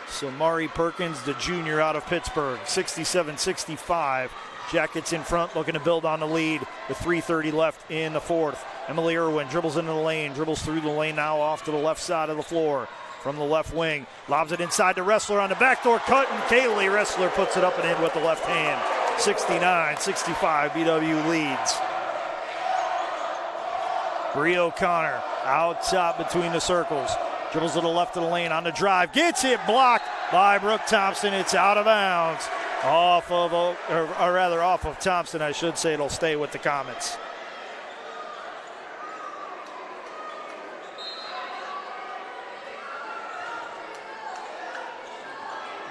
Samari Perkins, the junior out of Pittsburgh, 67-65. Jackets in front, looking to build on the lead with 3:30 left in the fourth. Emily Irwin dribbles into the lane, dribbles through the lane now off to the left side of the floor. From the left wing, lobs it inside to Ressler on the backdoor cut, and Kaylee Ressler puts it up and in with the left hand. 69-65, BW leads. Bree O'Connor out top between the circles. Dribbles to the left of the lane on the drive. Gets it blocked by Brooke Thompson. It's out of bounds. Off of Thompson, I should say. It'll stay with the Comets.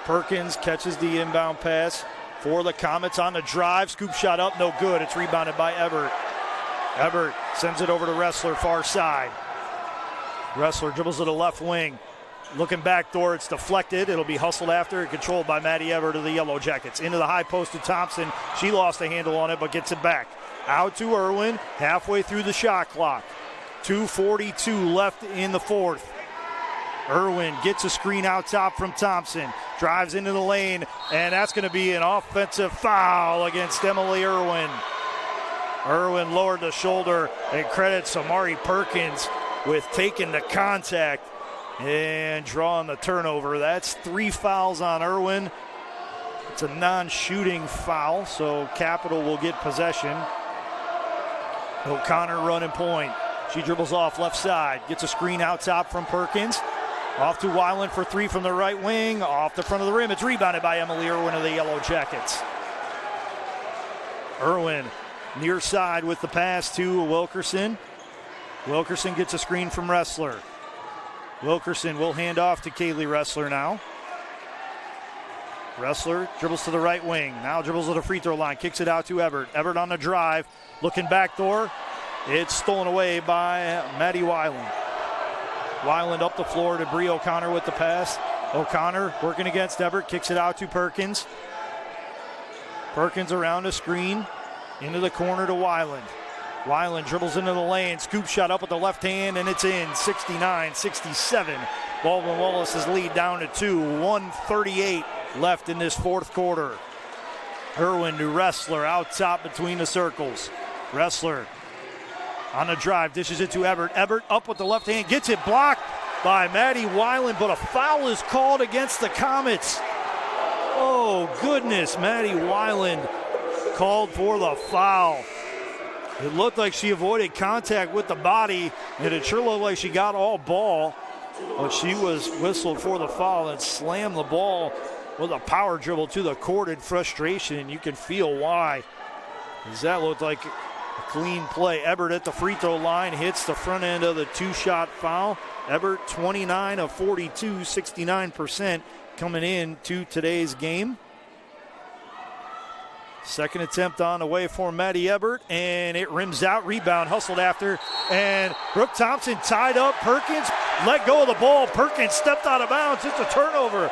Perkins catches the inbound pass for the Comets on the drive. Scoop shot up, no good. It's rebounded by Ebert. Ebert sends it over to Ressler, far side. Ressler dribbles to the left wing. Looking backdoor, it's deflected. It'll be hustled after and controlled by Maddie Ebert of the Yellow Jackets. Into the high post to Thompson. She lost a handle on it, but gets it back. Out to Irwin, halfway through the shot clock. 2:42 left in the fourth. Irwin gets a screen out top from Thompson. Drives into the lane, and that's going to be an offensive foul against Emily Irwin. Irwin lowered the shoulder and credits Samari Perkins with taking the contact and drawing the turnover. That's 3 fouls on Irwin. It's a non-shooting foul, so Capital will get possession. O'Connor running point. She dribbles off left side, gets a screen out top from Perkins. Off to Weiland for 3 from the right wing, off the front of the rim. It's rebounded by Emily Irwin of the Yellow Jackets. Irwin near side with the pass to Wilkerson. Wilkerson gets a screen from Ressler. Wilkerson will hand off to Kaylee Ressler now. Ressler dribbles to the right wing. Now dribbles to the free throw line. Kicks it out to Everett. Everett on the drive. Looking back door. It's stolen away by Maddie Weiland. Weiland up the floor to Bree O'Connor with the pass. O'Connor working against Everett. Kicks it out to Perkins. Perkins around a screen. Into the corner to Weiland. Weiland dribbles into the lane. Scoop shot up with the left hand, and it's in. 69-67. Baldwin Wallace's lead down to 2. 1:38 left in this fourth quarter. Irwin to Ressler out top between the circles. Ressler on the drive, dishes it to Everett. Everett up with the left hand, gets it blocked by Maddie Weiland, but a foul is called against the Comets. Oh, goodness, Maddie Weiland called for the foul. It looked like she avoided contact with the body, and it sure looked like she got all ball, but she was whistled for the foul and slammed the ball with a power dribble to the court in frustration. You can feel why, because that looked like a clean play. Everett at the free throw line hits the front end of the 2-shot foul. Everett 29 of 42, 69% coming in to today's game. Second attempt on the way for Maddie Everett, and it rims out. Rebound, hustled after, and Brooke Thompson tied up. Perkins let go of the ball. Perkins stepped out of bounds. It's a turnover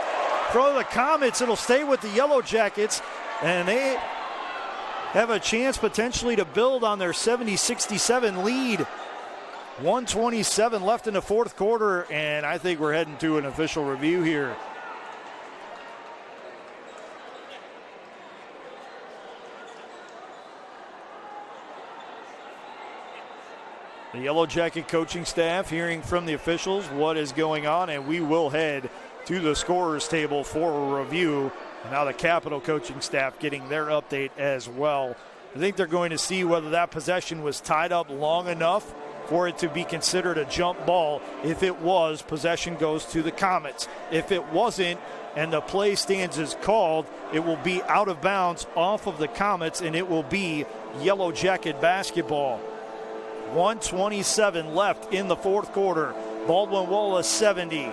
for the Comets. It'll stay with the Yellow Jackets, and they have a chance potentially to build on their 70-67 lead. 1:27 left in the fourth quarter, and I think we're heading to an official review here. The Yellow Jacket coaching staff hearing from the officials what is going on, and we will head to the scorer's table for a review. And now the Capital coaching staff getting their update as well. I think they're going to see whether that possession was tied up long enough for it to be considered a jump ball. If it was, possession goes to the Comets. If it wasn't and the play stands as called, it will be out of bounds off of the Comets, and it will be Yellow Jacket basketball. 1:27 left in the fourth quarter. Baldwin Wallace 70,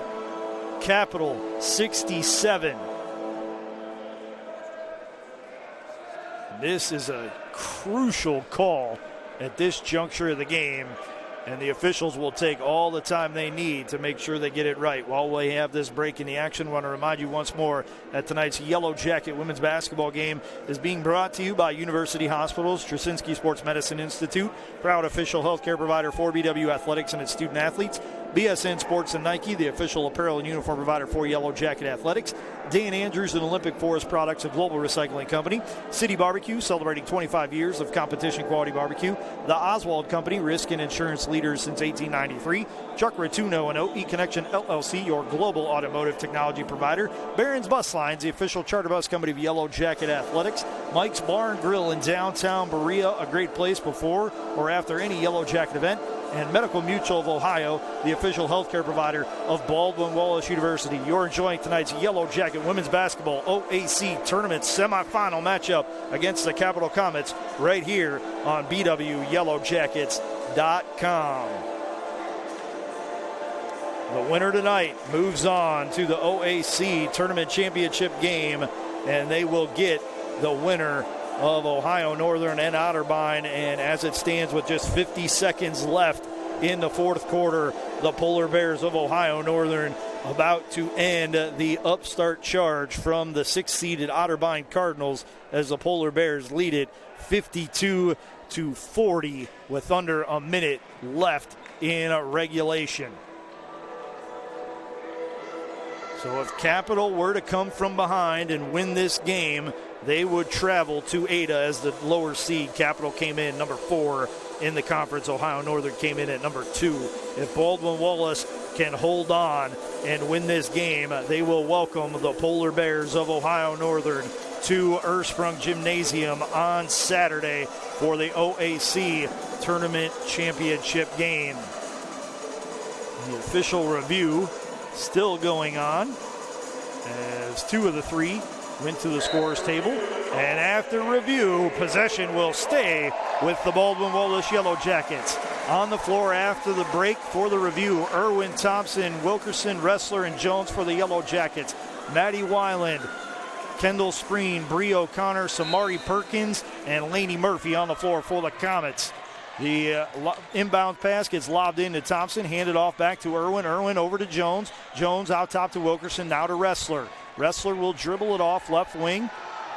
Capital 67. This is a crucial call at this juncture of the game, and the officials will take all the time they need to make sure they get it right. While we have this break in the action, I want to remind you once more that tonight's Yellow Jacket women's basketball game is being brought to you by University Hospitals, Straczynski Sports Medicine Institute, proud official healthcare provider for BW Athletics and its student athletes, BSN Sports and Nike, the official apparel and uniform provider for Yellow Jacket Athletics, Dan Andrews and Olympic Forest Products, a global recycling company, City Barbecue, celebrating 25 years of competition quality barbecue, the Oswald Company, risk and insurance leaders since 1893, Chuck Rotuno and OE Connection LLC, your global automotive technology provider, Barron's Bus Lines, the official charter bus company of Yellow Jacket Athletics, Mike's Bar and Grill in downtown Berea, a great place before or after any Yellow Jacket event, and Medical Mutual of Ohio, the official healthcare provider of Baldwin Wallace University. You're enjoying tonight's Yellow Jacket women's basketball OAC tournament semifinal matchup against the Capital Comets right here on BWYellowJackets.com. The winner tonight moves on to the OAC tournament championship game, and they will get the winner of Ohio Northern and Otterbein. And as it stands with just 50 seconds left in the fourth quarter, the Polar Bears of Ohio Northern about to end the upstart charge from the 6th-seeded Otterbein Cardinals as the Polar Bears lead it 52-40 with under a minute left in regulation. So if Capital were to come from behind and win this game, they would travel to Ada as the lower seed. Capital came in number 4 in the conference. Ohio Northern came in at number 2. If Baldwin Wallace can hold on and win this game, they will welcome the Polar Bears of Ohio Northern to Ursprung Gymnasium on Saturday for the OAC Tournament Championship game. The official review still going on as 2 of the 3 went to the scorer's table. And after review, possession will stay with the Baldwin Wallace Yellow Jackets. On the floor after the break for the review, Irwin Thompson, Wilkerson, Ressler, and Jones for the Yellow Jackets. Maddie Weiland, Kendall Spreen, Bree O'Connor, Samari Perkins, and Laney Murphy on the floor for the Comets. The inbound pass gets lobbed into Thompson, handed off back to Irwin. Irwin over to Jones. Jones out top to Wilkerson, now to Ressler. Ressler will dribble it off left wing.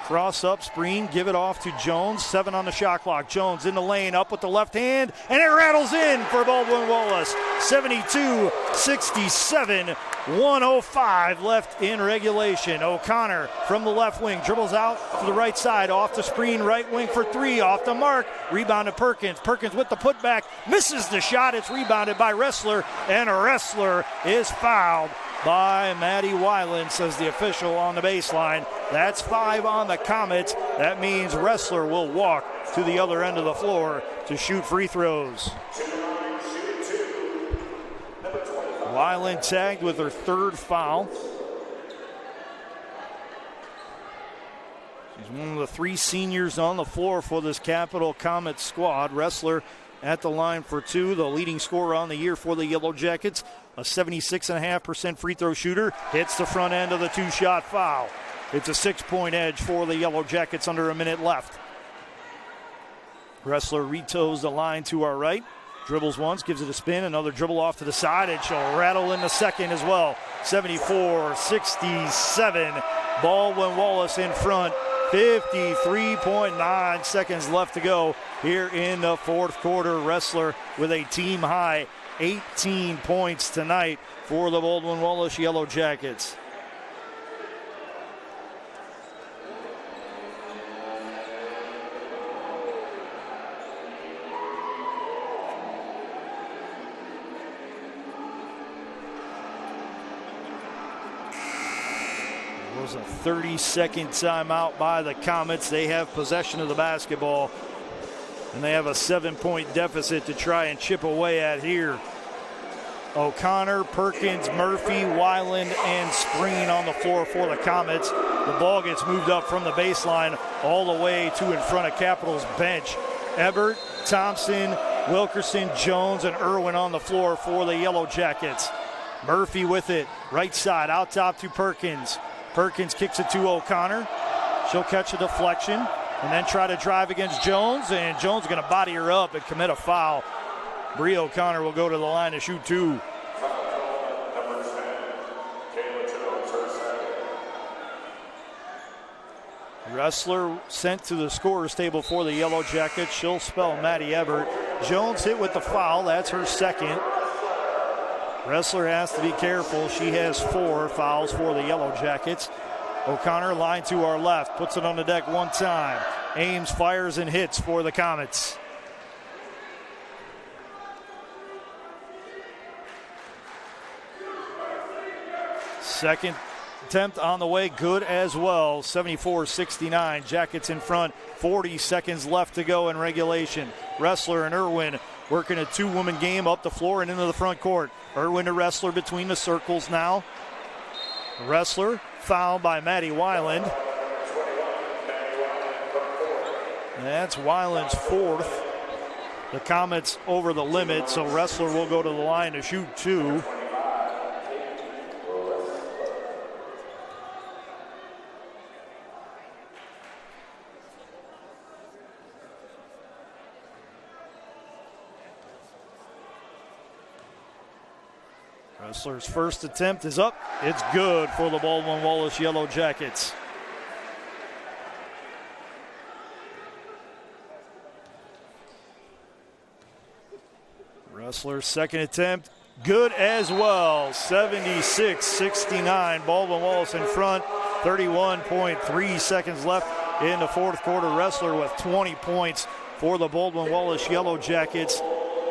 Cross up, Spreen, give it off to Jones. 7 on the shot clock. Jones in the lane, up with the left hand, and it rattles in for Baldwin Wallace. 72-67, 1:05 left in regulation. O'Connor from the left wing, dribbles out to the right side, off to Spreen, right wing for 3, off the mark. Rebound to Perkins. Perkins with the putback, misses the shot. It's rebounded by Ressler, and Ressler is fouled by Maddie Weiland, says the official on the baseline. That's 5 on the Comets. That means Ressler will walk to the other end of the floor to shoot free throws. Weiland tagged with her 3rd foul. She's one of the 3 seniors on the floor for this Capital Comets squad. Ressler at the line for 2, the leading scorer on the year for the Yellow Jackets. A 76.5% free throw shooter, hits the front end of the 2-shot foul. It's a 6-point edge for the Yellow Jackets under a minute left. Ressler retoes the line to our right. Dribbles once, gives it a spin, another dribble off to the side, and she'll rattle in the second as well. 74-67, Baldwin Wallace in front. 53.9 seconds left to go here in the 4th quarter. Ressler with a team high 18 points tonight for the Baldwin Wallace Yellow Jackets. It was a 30-second timeout by the Comets. They have possession of the basketball, and they have a 7-point deficit to try and chip away at here. O'Connor, Perkins, Murphy, Weiland, and Spreen on the floor for the Comets. The ball gets moved up from the baseline all the way to in front of Capital's bench. Ebert, Thompson, Wilkerson, Jones, and Irwin on the floor for the Yellow Jackets. Murphy with it, right side, out top to Perkins. Perkins kicks it to O'Connor. She'll catch a deflection and then try to drive against Jones, and Jones is going to body her up and commit a foul. Bree O'Connor will go to the line to shoot 2. Ressler sent to the scorer's table for the Yellow Jackets. She'll spell Maddie Ebert. Jones hit with the foul. That's her 2nd. Ressler has to be careful. She has 4 fouls for the Yellow Jackets. O'Connor line to our left, puts it on the deck one time. Ames, fires, and hits for the Comets. Second attempt on the way, good as well. 74-69, Jackets in front. 40 seconds left to go in regulation. Ressler and Irwin working a 2-woman game up the floor and into the front court. Irwin to Ressler between the circles now. Ressler fouled by Maddie Weiland. That's Weiland's 4th. The Comets over the limit, so Ressler will go to the line to shoot 2. Ressler's first attempt is up. It's good for the Baldwin Wallace Yellow Jackets. Ressler's second attempt, good as well. 76-69, Baldwin Wallace in front. 31.3 seconds left in the fourth quarter. Wrestler with 20 points for the Baldwin Wallace Yellow Jackets,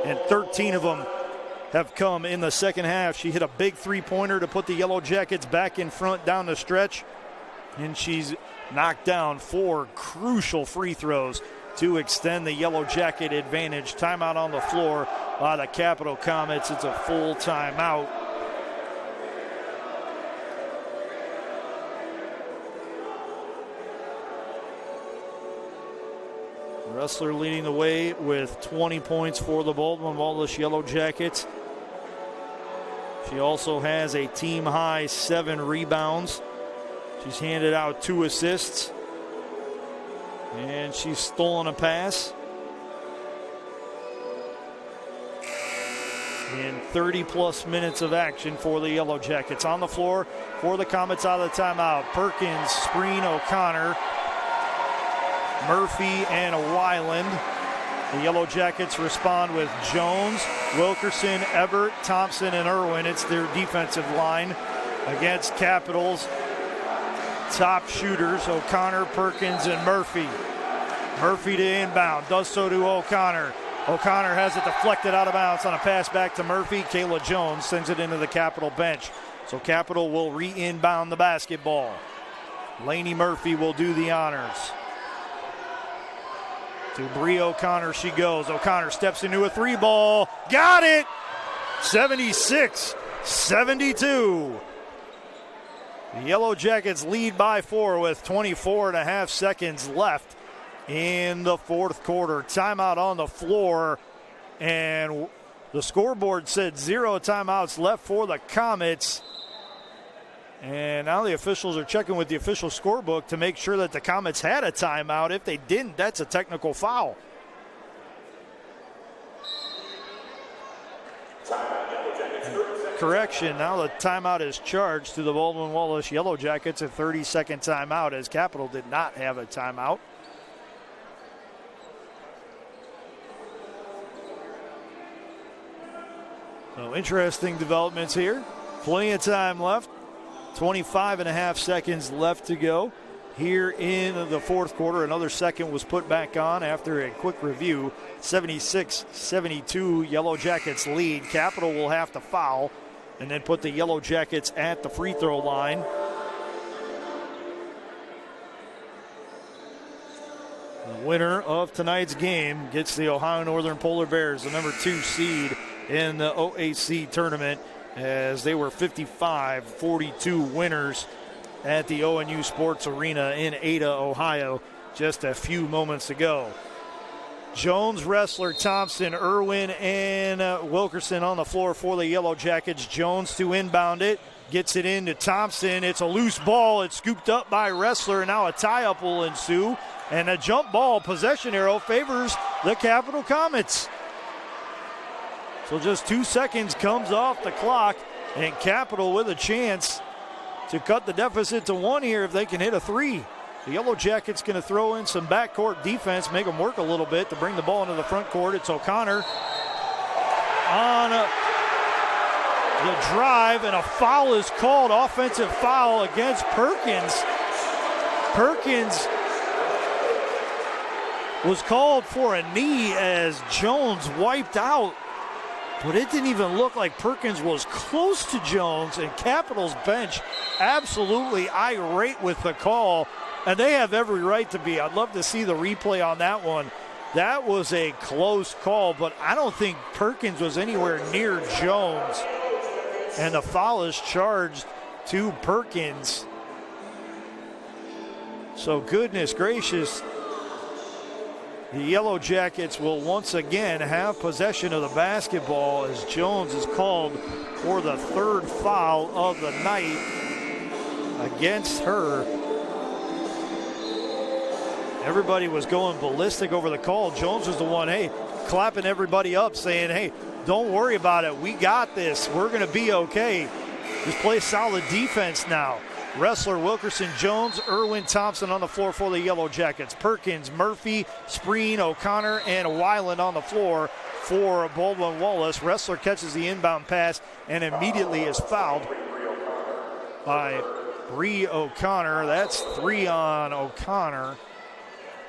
and 13 of them have come in the second half. She hit a big three-pointer to put the Yellow Jackets back in front down the stretch, and she's knocked down 4 crucial free throws to extend the Yellow Jacket advantage. Timeout on the floor by the Capital Comets. It's a full timeout. Wrestler leading the way with 20 points for the Baldwin Wallace Yellow Jackets. She also has a team-high 7 rebounds. She's handed out 2 assists. And she's stolen a pass. In 30-plus minutes of action for the Yellow Jackets. On the floor for the Comets out of the timeout. Perkins, Spreen, O'Connor, Murphy, and Weiland. The Yellow Jackets respond with Jones, Wilkerson, Ebert, Thompson, and Irwin. It's their defensive line against Capitals. Top shooters, O'Connor, Perkins, and Murphy. Murphy to inbound, does so to O'Connor. O'Connor has it deflected out of bounds on a pass back to Murphy. Kayla Jones sends it into the Capital bench. So Capital will re-inbound the basketball. Lainey Murphy will do the honors. To Bree O'Connor she goes. O'Connor steps into a 3-ball. Got it! 76-72. The Yellow Jackets lead by 4 with 24.5 seconds left in the fourth quarter. Timeout on the floor, and the scoreboard said 0 timeouts left for the Comets. And now the officials are checking with the official scorebook to make sure that the Comets had a timeout. If they didn't, that's a technical foul. Correction, now the timeout is charged to the Baldwin Wallace Yellow Jackets, a 30-second timeout, as Capital did not have a timeout. So interesting developments here. Plenty of time left. 25.5 seconds left to go here in the fourth quarter. Another second was put back on after a quick review. 76-72, Yellow Jackets lead. Capital will have to foul and then put the Yellow Jackets at the free throw line. The winner of tonight's game gets the Ohio Northern Polar Bears, the number 2 seed in the OAC tournament, as they were 55-42 winners at the ONU Sports Arena in Ada, Ohio, just a few moments ago. Jones, Wrestler, Thompson, Irwin, and Wilkerson on the floor for the Yellow Jackets. Jones to inbound it, gets it into Thompson. It's a loose ball. It's scooped up by Wrestler, and now a tie-up will ensue. And a jump ball possession arrow favors the Capital Comets. So just 2 seconds comes off the clock, and Capital with a chance to cut the deficit to 1 here if they can hit a 3. The Yellow Jackets going to throw in some backcourt defense, make them work a little bit to bring the ball into the front court. It's O'Connor on the drive, and a foul is called, offensive foul against Perkins. Perkins was called for a knee as Jones wiped out. But it didn't even look like Perkins was close to Jones, and Capital's bench absolutely irate with the call, and they have every right to be. I'd love to see the replay on that one. That was a close call, but I don't think Perkins was anywhere near Jones, and the foul is charged to Perkins. So goodness gracious, the Yellow Jackets will once again have possession of the basketball as Jones is called for the 3rd foul of the night against her. Everybody was going ballistic over the call. Jones was the one, clapping everybody up, saying, hey, don't worry about it. We got this. We're going to be okay. Just play solid defense now. Wrestler, Wilkerson, Jones, Irwin, Thompson on the floor for the Yellow Jackets. Perkins, Murphy, Spreen, O'Connor, and Weiland on the floor for Baldwin Wallace. Wrestler catches the inbound pass and immediately is fouled by Bree O'Connor. That's 3 on O'Connor.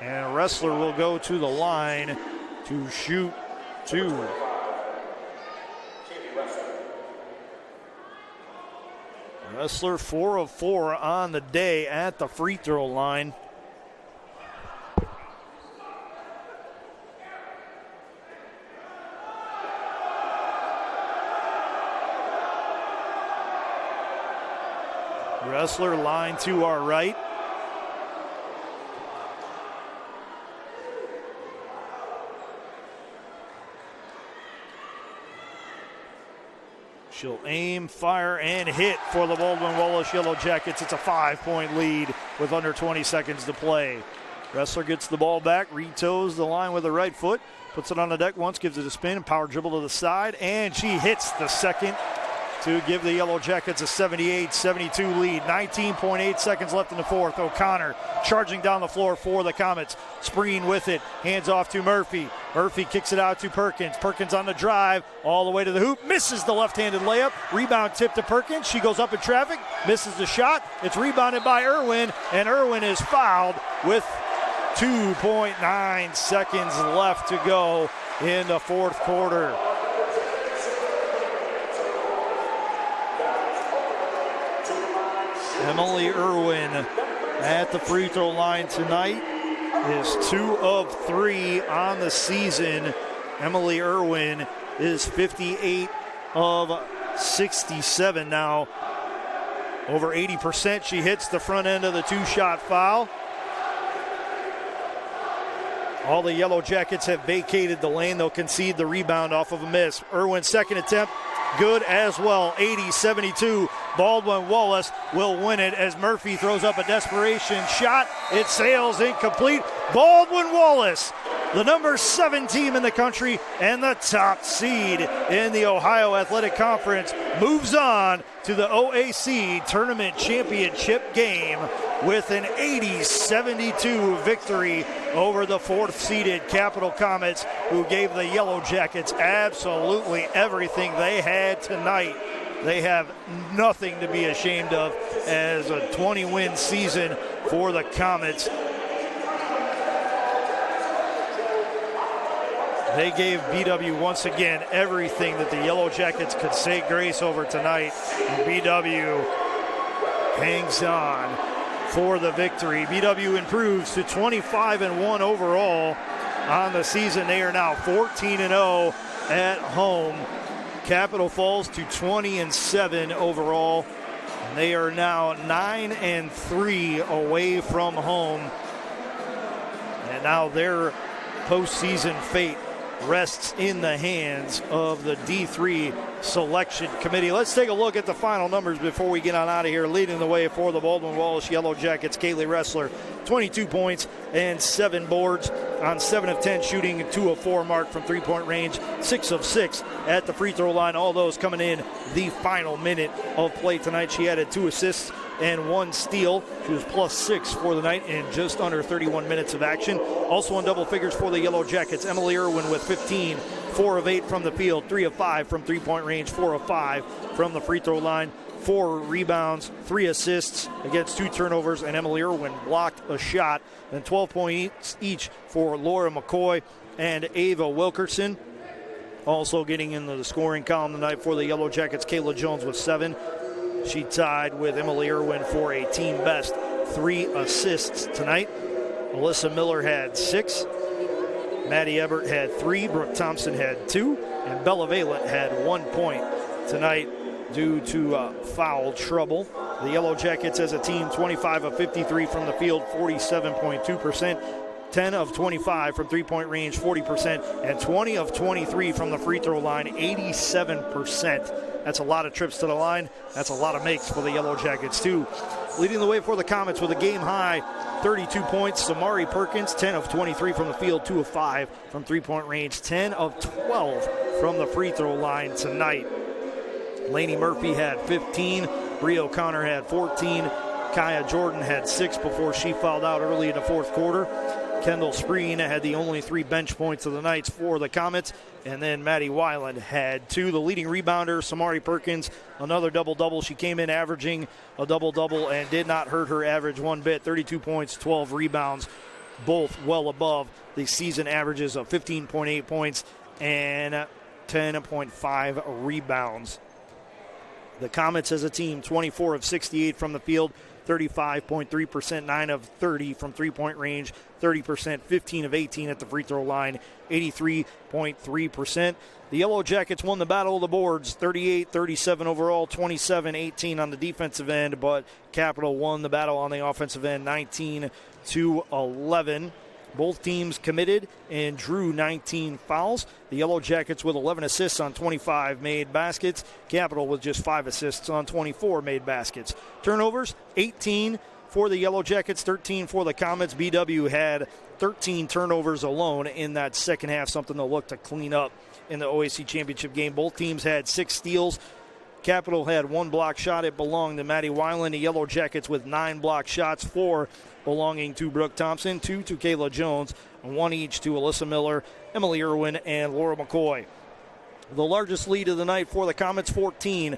And Wrestler will go to the line to shoot 2. Wrestler 4 of 4 on the day at the free throw line. Wrestler line to our right. She'll aim, fire, and hit for the Baldwin Wallace Yellow Jackets. It's a 5-point lead with under 20 seconds to play. Wrestler gets the ball back, retoes the line with the right foot, puts it on the deck once, gives it a spin, power dribble to the side, and she hits the second to give the Yellow Jackets a 78-72 lead. 19.8 seconds left in the fourth. O'Connor charging down the floor for the Comets. Spreen with it, hands off to Murphy. Murphy kicks it out to Perkins. Perkins on the drive, all the way to the hoop, misses the left-handed layup. Rebound tip to Perkins. She goes up in traffic, misses the shot. It's rebounded by Irwin, and Irwin is fouled with 2.9 seconds left to go in the fourth quarter. Emily Irwin at the free throw line tonight is 2 of 3 on the season. Emily Irwin is 58 of 67 now. Over 80%. She hits the front end of the 2-shot foul. All the Yellow Jackets have vacated the lane. They'll concede the rebound off of a miss. Irwin's second attempt, good as well. 80-72. Baldwin Wallace will win it as Murphy throws up a desperation shot. It sails incomplete. Baldwin Wallace, the number 7 team in the country and the top seed in the Ohio Athletic Conference, moves on to the OAC Tournament Championship game with an 80-72 victory over the 4th-seeded Capital Comets, who gave the Yellow Jackets absolutely everything they had tonight. They have nothing to be ashamed of as a 20-win season for the Comets. They gave BW once again everything that the Yellow Jackets could say grace over tonight. And BW hangs on for the victory. BW improves to 25-1 overall on the season. They are now 14-0 at home. Capital falls to 20-7 overall. And they are now 9-3 away from home. And now their postseason fate rests in the hands of the D3 selection committee. Let's take a look at the final numbers before we get on out of here. Leading the way for the Baldwin Wallace Yellow Jackets, Kaylee Wrestler, 22 points and 7 boards on 7 of 10 shooting, 2 of 4 mark from three-point range, 6 of 6 at the free throw line. All those coming in the final minute of play tonight. She added 2 assists and 1 steal. She was +6 for the night in just under 31 minutes of action. Also in double figures for the Yellow Jackets, Emily Irwin with 15, 4 of 8 from the field, 3 of 5 from three-point range, 4 of 5 from the free throw line, 4 rebounds, 3 assists against 2 turnovers, and Emily Irwin blocked a shot. And 12 points each for Laura McCoy and Ava Wilkerson. Also getting into the scoring column tonight for the Yellow Jackets, Kayla Jones with 7. She tied with Emily Irwin for a team best 3 assists tonight. Alyssa Miller had 6. Maddie Ebert had 3. Brooke Thompson had 2. And Bella Valent had 1 point tonight due to foul trouble. The Yellow Jackets as a team, 25 of 53 from the field, 47.2%. 10 of 25 from three-point range, 40%, and 20 of 23 from the free throw line, 87%. That's a lot of trips to the line. That's a lot of makes for the Yellow Jackets, too. Leading the way for the Comets with a game-high 32 points, Samari Perkins, 10 of 23 from the field, 2 of 5 from three-point range, 10 of 12 from the free throw line tonight. Lainey Murphy had 15. Bree O'Connor had 14. Kaya Jordan had 6 before she fouled out early in the fourth quarter. Kendall Spreen had the only 3 bench points of the night for the Comets. And then Maddie Weiland had 2. The leading rebounder, Samari Perkins, another double-double. She came in averaging a double-double and did not hurt her average one bit. 32 points, 12 rebounds both well above the season averages of 15.8 points and 10.5 rebounds. The Comets as a team, 24 of 68 from the field, 35.3%, 9 of 30 from three-point range, 30%, 15 of 18 at the free throw line, 83.3%. The Yellow Jackets won the battle of the boards, 38-37 overall, 27-18 on the defensive end, but Capital won the battle on the offensive end, 19-11. Both teams committed and drew 19 fouls. The Yellow Jackets with 11 assists on 25 made baskets. Capital with just 5 assists on 24 made baskets. Turnovers, 18 for the Yellow Jackets, 13 for the Comets. BW had 13 turnovers alone in that second half, something they'll look to clean up in the OAC championship game. Both teams had 6 steals. Capital had 1 block shot. It belonged to Maddie Weiland. The Yellow Jackets with 9 block shots, 4 belonging to Brooke Thompson, 2 to Kayla Jones, and 1 each to Alyssa Miller, Emily Irwin, and Laura McCoy. The largest lead of the night for the Comets, 14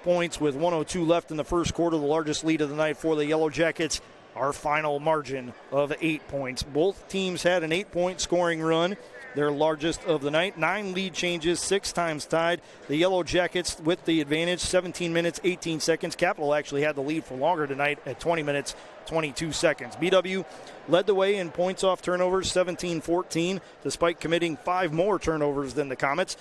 points with 1:02 left in the first quarter. The largest lead of the night for the Yellow Jackets, our final margin of 8 points. Both teams had an 8-point scoring run, their largest of the night. 9 lead changes, 6 times tied. The Yellow Jackets with the advantage, 17 minutes, 18 seconds. Capital actually had the lead for longer tonight at 20 minutes, 22 seconds. BW led the way in points off turnovers, 17-14, despite committing 5 more turnovers than the Comets.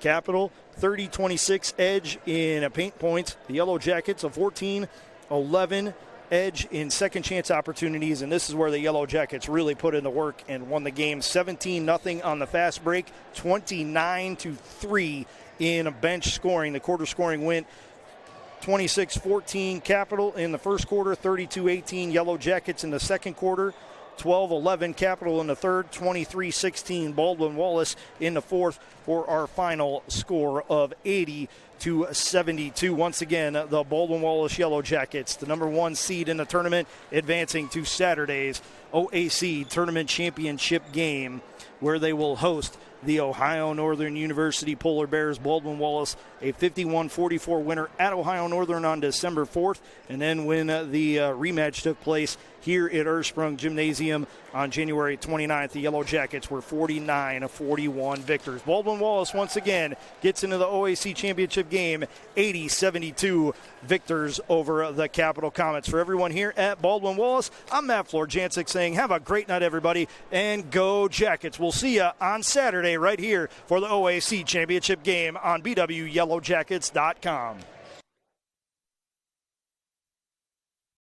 Capital, 30-26 edge in paint points. The Yellow Jackets, a 14-11 edge in second chance opportunities, and this is where the Yellow Jackets really put in the work and won the game. 17-0 on the fast break, 29-3 in bench scoring. The quarter scoring went 26-14 Capital in the first quarter, 32-18 Yellow Jackets in the second quarter, 12-11 Capital in the third, 23-16 Baldwin Wallace in the fourth for our final score of 80-72. Once again, the Baldwin Wallace Yellow Jackets, the number 1 seed in the tournament, advancing to Saturday's OAC Tournament Championship game, where they will host the Ohio Northern University Polar Bears. Baldwin Wallace, a 51-44 winner at Ohio Northern on December 4th. And then when the rematch took place here at Ursprung Gymnasium on January 29th, the Yellow Jackets were 49-41 victors. Baldwin Wallace once again gets into the OAC Championship game, 80-72 victors over the Capital Comets. For everyone here at Baldwin Wallace, I'm Matt Florjancic saying have a great night, everybody, and go Jackets. We'll see you on Saturday right here for the OAC Championship game on BWYellowJackets.com.